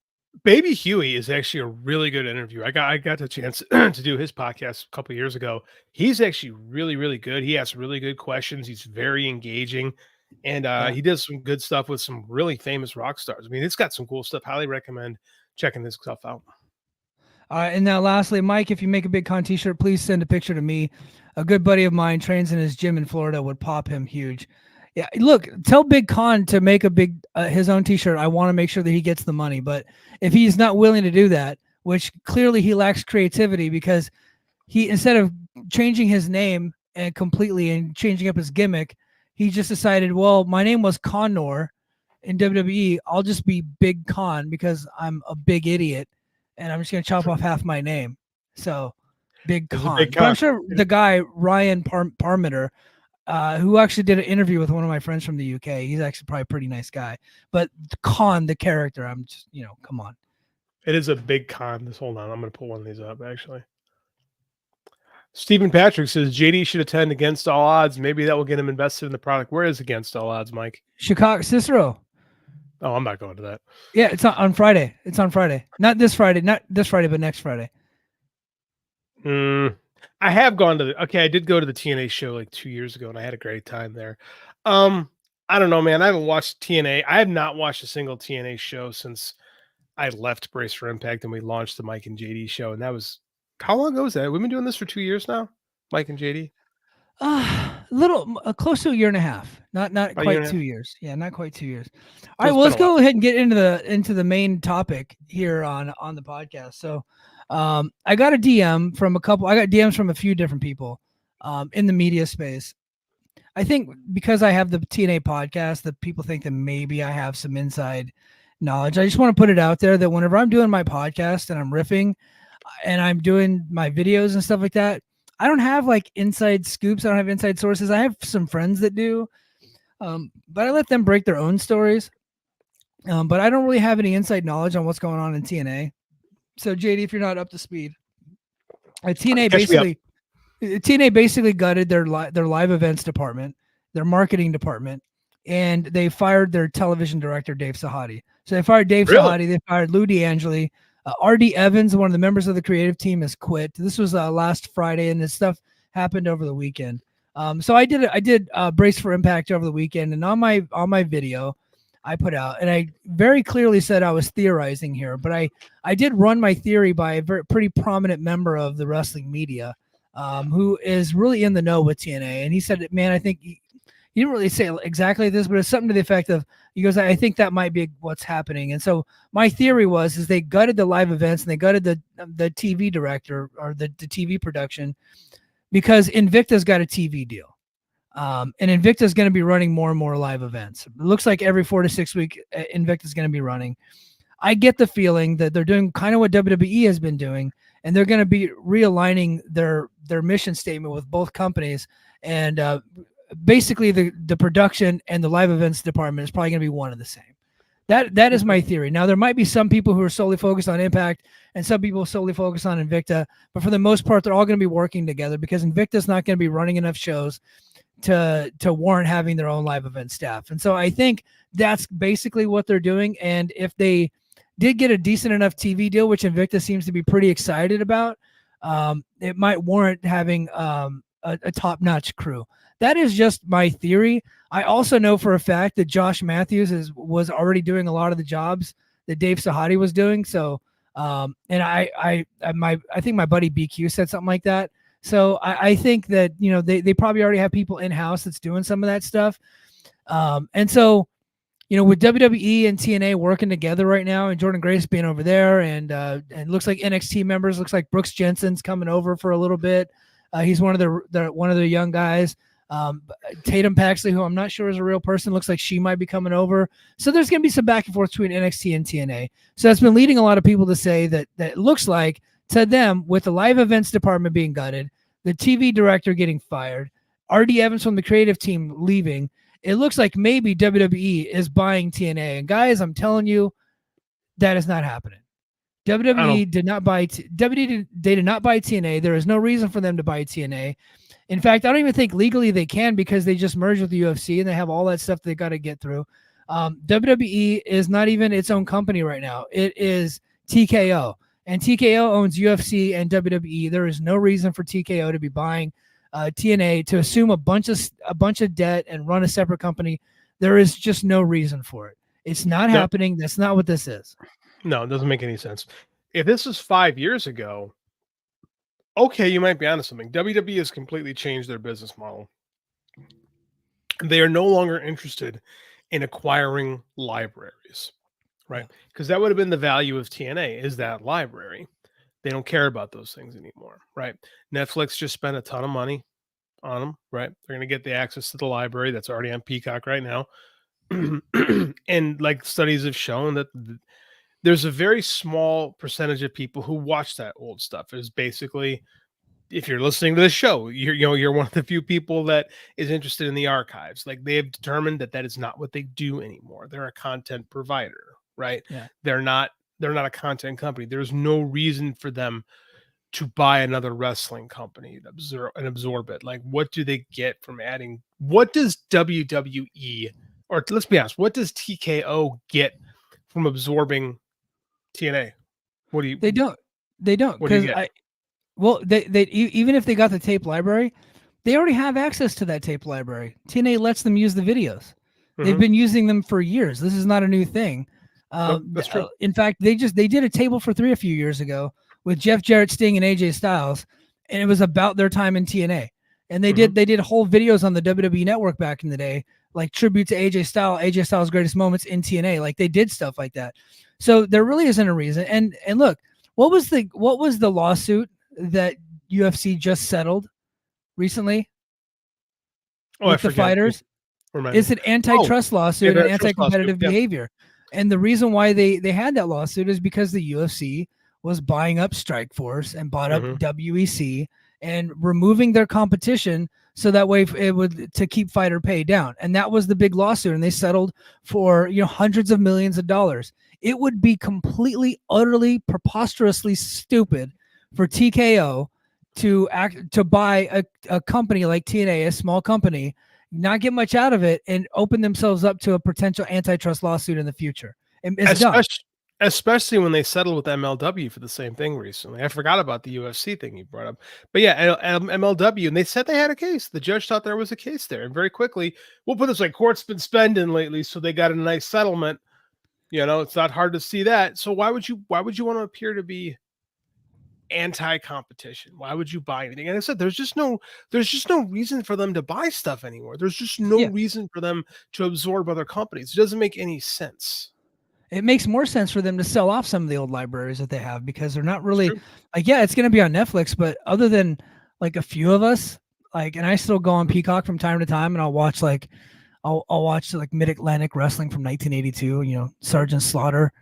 Baby Huey is actually a really good interview. I got the chance to do his podcast a couple of years ago. He's actually really, really good. He asks really good questions. He's very engaging, and he does some good stuff with some really famous rock stars. I mean, it's got some cool stuff. Highly recommend checking this stuff out. All right, and now lastly, Mike, if you make a Big Con T-shirt, please send a picture to me. A good buddy of mine trains in his gym in Florida. Would pop him huge. Yeah, look, tell Big Con to make his own T-shirt. I want to make sure that he gets the money, but if he's not willing to do that, which clearly he lacks creativity, because he, instead of changing his name and completely and changing up his gimmick, he just decided, well, my name was Connor in WWE. I'll just be Big Con because I'm a big idiot, and I'm just gonna chop off half my name. So Big Con. But I'm sure the guy Ryan Parmenter. who actually did an interview with one of my friends from the UK. He's actually probably a pretty nice guy. But Khan, the character, I'm just, come on. It is a big con. Hold on. I'm going to pull one of these up, actually. Stephen Patrick says JD should attend Against All Odds. Maybe that will get him invested in the product. Where is Against All Odds, Mike? Chicago, Cicero. Oh, I'm not going to that. Yeah, it's on Friday. It's on Friday. Not this Friday, but next Friday. I have gone to I did go to the TNA show like 2 years ago, and I had a great time there. I don't know, man. I haven't watched TNA. I have not watched a single TNA show since I left Brace for Impact and we launched the Mike and JD show. And that was, how long ago was that? We've been doing this for 2 years now, Mike and JD. Close to a year and a half. Not quite 2 years. Yeah, not quite 2 years. All right, well, let's go ahead and get into the main topic here on the podcast. So, I got a DM from I got DMs from a few different people in the media space. I think because I have the TNA podcast, that people think that maybe I have some inside knowledge. I just want to put it out there that whenever I'm doing my podcast and I'm riffing and I'm doing my videos and stuff like that, I don't have like inside scoops. I don't have inside sources. I have some friends that do, but I let them break their own stories. But I don't really have any inside knowledge on what's going on in TNA. So JD, if you're not up to speed, TNA basically gutted their live events department, their marketing department, and they fired their television director, Dave Sahadi. So they fired Dave Sahadi. They fired Lou D'Angeli. R.D. Evans, one of the members of the creative team, has quit. This was last Friday, and this stuff happened over the weekend. So I did Brace for Impact over the weekend, and on my video I put out, and I very clearly said I was theorizing here, but I did run my theory by a pretty prominent member of the wrestling media, who is really in the know with TNA, and he said, man, I think he didn't really say exactly this, but it's something to the effect of, he goes, I think that might be what's happening. And so my theory is they gutted the live events and they gutted the TV director or the TV production because Invicta's got a TV deal. And Invicta's going to be running more and more live events. It looks like every 4 to 6 weeks, Invicta's going to be running. I get the feeling that they're doing kind of what WWE has been doing, and they're going to be realigning their mission statement with both companies. And basically the production and the live events department is probably going to be one and the same. That is my theory. Now, there might be some people who are solely focused on Impact and some people solely focused on Invicta, but for the most part, they're all going to be working together because Invicta's not going to be running enough shows to warrant having their own live event staff. And so I think that's basically what they're doing. And if they did get a decent enough TV deal, which Invicta seems to be pretty excited about, it might warrant having a top-notch crew. That is just my theory. I also know for a fact that Josh Matthews was already doing a lot of the jobs that Dave Sahadi was doing. So, and I think my buddy BQ said something like that. So I think that, they probably already have people in-house that's doing some of that stuff. And so, with WWE and TNA working together right now, and Jordan Grace being over there, and looks like NXT members, looks like Brooks Jensen's coming over for a little bit. He's one of the young guys. Tatum Paxley, who I'm not sure is a real person, looks like she might be coming over. So there's going to be some back and forth between NXT and TNA. So that's been leading a lot of people to say that it looks like, to them, with the live events department being gutted, the TV director getting fired, R.D. Evans from the creative team leaving, it looks like maybe WWE is buying TNA. And guys, I'm telling you, that is not happening. WWE did not buy they did not buy TNA. There is no reason for them to buy TNA. In fact, I don't even think legally they can, because they just merged with the UFC and they have all that stuff they got to get through. WWE is not even its own company right now. It is TKO, and TKO owns UFC and WWE. There is no reason for TKO to be buying TNA, to assume a bunch of debt and run a separate company. There is just no reason for it. It's not happening. That's not what this is. No, it doesn't make any sense. If this was 5 years ago, okay, you might be onto something. WWE has completely changed their business model. They are no longer interested in acquiring libraries, right? Because that would have been the value of TNA, is that library. They don't care about those things anymore, right? Netflix just spent a ton of money on them, right? They're going to get the access to the library that's already on Peacock right now. And like studies have shown that there's a very small percentage of people who watch that old stuff. It's basically if you're listening to this show, you're one of the few people that is interested in the archives. Like, they have determined that is not what they do anymore. They're a content provider, right? Yeah. They're not a content company. There's no reason for them to buy another wrestling company and absorb it. Like, what do they get from adding? What does WWE, or let's be honest, what does TKO get from absorbing TNA? What do you? They don't because even if they got the tape library, they already have access to that tape library. TNA lets them use the videos. They've been using them for years. This is not a new thing. That's true. In fact, they did a table for 3 a few years ago with Jeff Jarrett, Sting, and AJ Styles, and it was about their time in TNA. And they did whole videos on the WWE Network back in the day, like tribute to AJ Styles' greatest moments in TNA. Like, they did stuff like that. So there really isn't a reason. And look, what was the lawsuit that UFC just settled recently with the fighters? It's an antitrust lawsuit and anti-competitive behavior. And the reason why they had that lawsuit is because the UFC was buying up Strikeforce and bought up WEC and removing their competition so that way it would to keep fighter pay down. And that was the big lawsuit. And they settled for hundreds of millions of dollars. It would be completely, utterly, preposterously stupid for TKO to buy a company like TNA, a small company, not get much out of it, and open themselves up to a potential antitrust lawsuit in the future. Especially when they settled with MLW for the same thing recently. I forgot about the UFC thing you brought up. But yeah, MLW, and they said they had a case. The judge thought there was a case there. And very quickly, we'll put this way, court's been spending lately, so they got a nice settlement. It's not hard to see that. So why would you want to appear to be anti-competition? Why would you buy anything? And I said, there's just no reason for them to buy stuff anymore. There's just no reason for them to absorb other companies. It doesn't make any sense. It makes more sense for them to sell off some of the old libraries that they have, because they're not really like, it's going to be on Netflix, but other than like a few of us, like, and I still go on Peacock from time to time, and I'll watch I'll watch Mid-Atlantic Wrestling from 1982, Sergeant Slaughter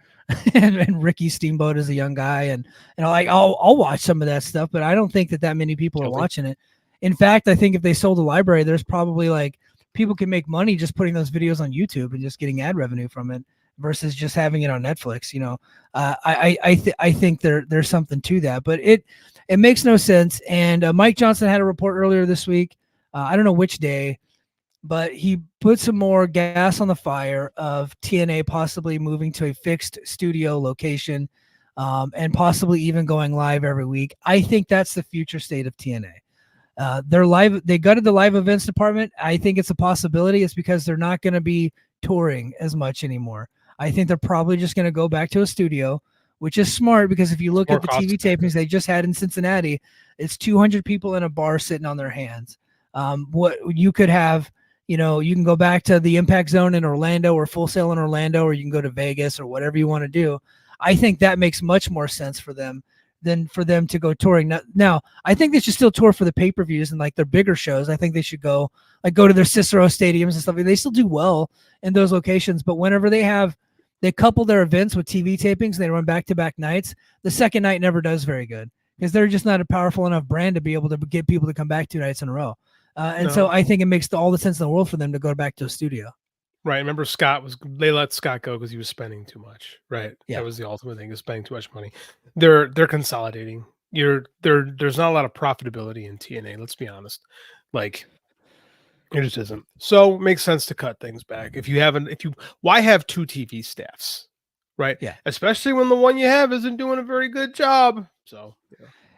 and Ricky Steamboat as a young guy. And I'll watch some of that stuff, but I don't think that many people are watching it. In fact, I think if they sold a library, there's probably people can make money just putting those videos on YouTube and just getting ad revenue from it versus just having it on Netflix. I think there's something to that, but it makes no sense. And Mike Johnson had a report earlier this week. I don't know which day, but he put some more gas on the fire of TNA possibly moving to a fixed studio location, and possibly even going live every week. I think that's the future state of TNA. They gutted the live events department. I think it's a possibility. It's because they're not going to be touring as much anymore. I think they're probably just going to go back to a studio, which is smart, because if you look at the TV tapings they just had in Cincinnati, it's 200 people in a bar sitting on their hands. What you could have, you can go back to the Impact Zone in Orlando or Full Sail in Orlando, or you can go to Vegas or whatever you want to do. I think that makes much more sense for them than for them to go touring. Now, I think they should still tour for the pay-per-views and their bigger shows. I think they should go to their Cicero stadiums and stuff. They still do well in those locations, but whenever they couple their events with TV tapings, they run back-to-back nights, the second night never does very good, because they're just not a powerful enough brand to be able to get people to come back 2 nights in a row. So I think it makes all the sense in the world for them to go back to a studio. Right. Remember, they let Scott go because he was spending too much. Right. Yeah. That was the ultimate thing, is spending too much money. They're consolidating. There's not a lot of profitability in TNA. Let's be honest. It just isn't. So it makes sense to cut things back. Why have 2 TV staffs? Right. Yeah. Especially when the one you have isn't doing a very good job. So,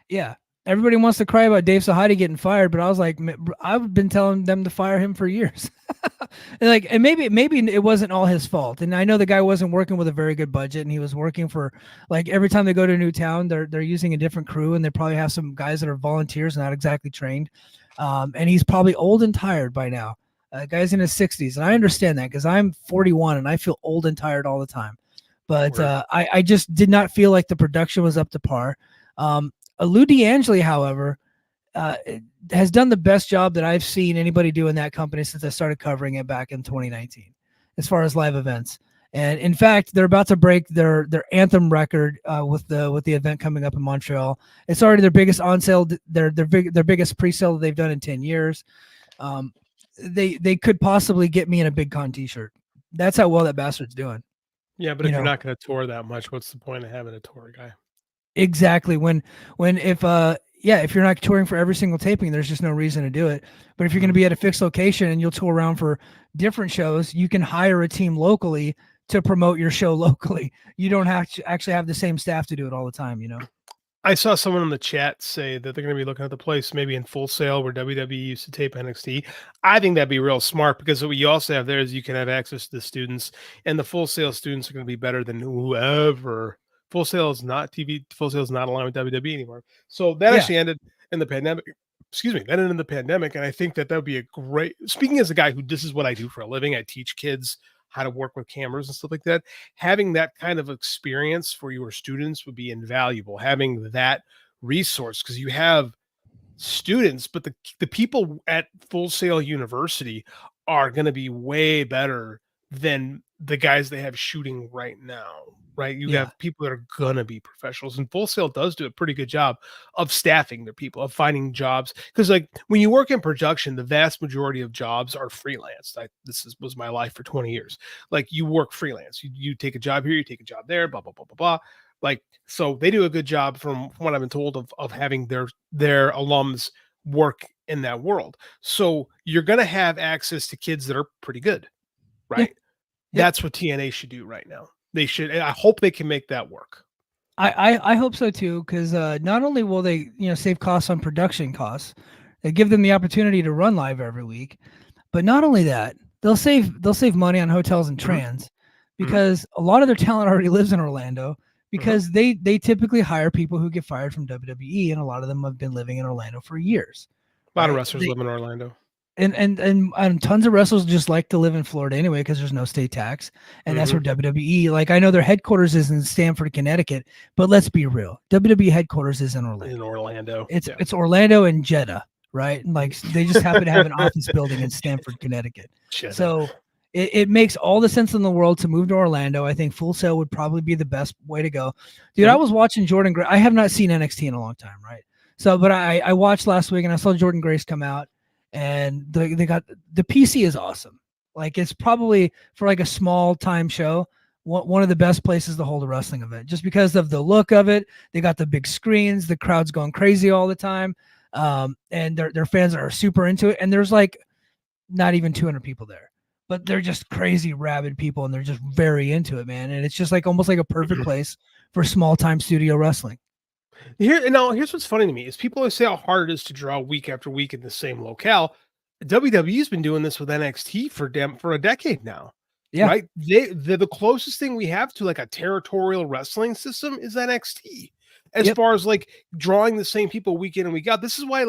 yeah. Everybody wants to cry about Dave Sahadi getting fired, but I was like, I've been telling them to fire him for years. and maybe it wasn't all his fault. And I know the guy wasn't working with a very good budget, and he was working for every time they go to a new town, they're using a different crew, and they probably have some guys that are volunteers, not exactly trained. And he's probably old and tired by now. Guy's in his 60s, and I understand that, because I'm 41 and I feel old and tired all the time. But I just did not feel like the production was up to par. Lou D'Angeli, however, has done the best job that I've seen anybody do in that company since I started covering it back in 2019, as far as live events. And in fact, they're about to break their anthem record with the event coming up in Montreal. It's already their biggest on sale, their biggest pre-sale that they've done in 10 years. They could possibly get me in a Big Con t-shirt. That's how well that bastard's doing. Yeah, but if you're not going to tour that much, what's the point of having a tour guy? Exactly. If you're not touring for every single taping, there's just no reason to do it. But if you're going to be at a fixed location and you'll tour around for different shows, you can hire a team locally to promote your show locally. You don't have to actually have the same staff to do it all the time, I saw someone in the chat say that they're going to be looking at the place maybe in Full Sail where WWE used to tape NXT. I think that'd be real smart because what you also have there is you can have access to the students, and the Full Sail students are going to be better than whoever. Full Sail is not TV. Full Sail is not aligned with WWE anymore. So that actually ended in the pandemic. Excuse me, that ended in the pandemic, and I think that would be a great. Speaking as a guy who this is what I do for a living, I teach kids how to work with cameras and stuff like that. Having that kind of experience for your students would be invaluable. Having that resource, because you have students, but the people at Full Sail University are going to be way better than the guys they have shooting right now. Right. You have people that are going to be professionals, and Full Sail does do a pretty good job of staffing their people, of finding jobs. Because like when you work in production, the vast majority of jobs are freelance. Was my life for 20 years. Like you work freelance, you take a job here, you take a job there, blah, blah, blah, blah, blah. Like, so they do a good job from what I've been told of having their alums work in that world. So you're going to have access to kids that are pretty good. Right. That's what TNA should do right now. They should. And I hope they can make that work. I hope so too, because not only will they save costs on production costs, they give them the opportunity to run live every week, but not only that, they'll save money on hotels and trans, because a lot of their talent already lives in Orlando, because they typically hire people who get fired from WWE, and a lot of them have been living in Orlando for years. A lot of wrestlers live in Orlando. And tons of wrestlers just like to live in Florida anyway because there's no state tax, and that's where WWE. Like I know their headquarters is in Stamford, Connecticut, but let's be real, WWE headquarters is in Orlando. It's Orlando and Jeddah, right? Like they just happen to have an office building in Stamford, Connecticut. Jeddah. So it makes all the sense in the world to move to Orlando. I think Full Sail would probably be the best way to go, dude. I was watching Jordan Gray. I have not seen NXT in a long time, right? So, but I watched last week and I saw Jordan Grace come out. And they got the PC is awesome. Like it's probably for like a small time show, one of the best places to hold a wrestling event, just because of the look of it. They got the big screens, the crowd's going crazy all the time, and their fans are super into it. And there's like not even 200 people there, but they're just crazy rabid people, and they're just very into it, man. And it's just like almost like a perfect place for small time studio wrestling. Here's what's funny to me is people always say how hard it is to draw week after week in the same locale. WWE's been doing this with NXT for a decade now. Yeah. Right. They're the closest thing we have to like a territorial wrestling system is NXT. As far as like drawing the same people week in and week out. This is why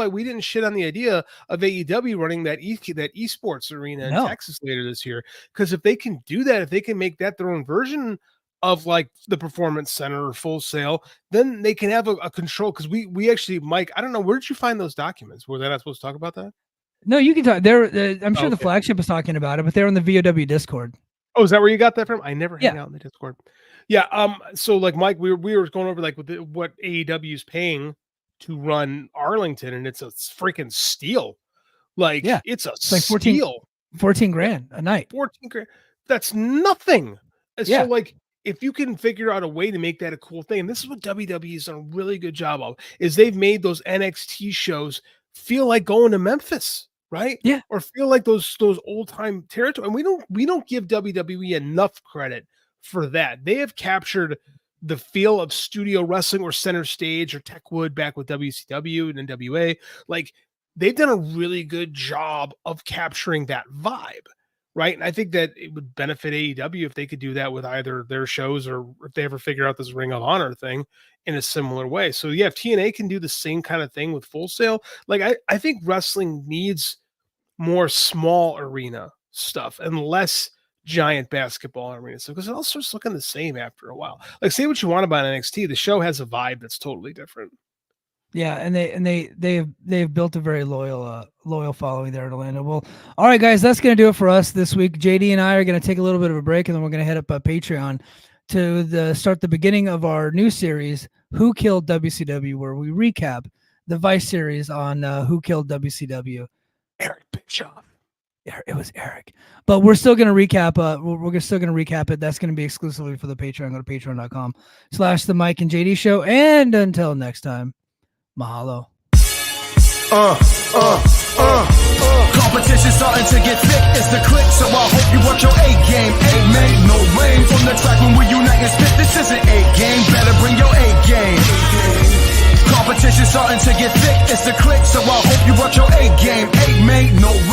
we didn't shit on the idea of AEW running that esports arena in Texas later this year. Because if they can do that, if they can make that their own version of like the Performance Center or Full Sail, then they can have a control. Because we actually, Mike, I don't know, where did you find those documents? Were they not supposed to talk about that? No, you can talk. I'm sure the flagship is talking about it, but they're on the VOW Discord. Oh, is that where you got that from? I never hang out in the Discord. Yeah. So like Mike, we were going over like what AEW is paying to run Arlington, and it's a freaking steal. Like it's like steal. 14 grand a night. 14 grand. That's nothing. So like, if you can figure out a way to make that a cool thing, and this is what WWE has done a really good job of, is they've made those NXT shows feel like going to Memphis, right? Yeah. Or feel like those old time territory. And we don't give WWE enough credit for that. They have captured the feel of studio wrestling or Center Stage or Techwood back with WCW and NWA. Like they've done a really good job of capturing that vibe. Right. And I think that it would benefit AEW if they could do that with either their shows or if they ever figure out this Ring of Honor thing in a similar way. So, yeah, if TNA can do the same kind of thing with Full Sail, like I think wrestling needs more small arena stuff and less giant basketball arena stuff because it all starts looking the same after a while. Like, say what you want about NXT. The show has a vibe that's totally different. Yeah, and they've built a very loyal following there in Orlando. Well, all right, guys, that's gonna do it for us this week. JD and I are gonna take a little bit of a break, and then we're gonna head up Patreon to start the beginning of our new series, Who Killed WCW, where we recap the Vice series on Who Killed WCW. Eric Bischoff. It was Eric, but we're still gonna recap. We're still gonna recap it. That's gonna be exclusively for the Patreon. Go to patreon.com/the Mike and JD Show. And until next time, mahalo. Competition starting to get thick, it's the click, so I hope you work your A game. Ain't no lame from the track when we unite and spit. This isn't A game, better bring your A game. Competition starting to get thick, it's the click, so I hope you work your A game. Ain't no lame.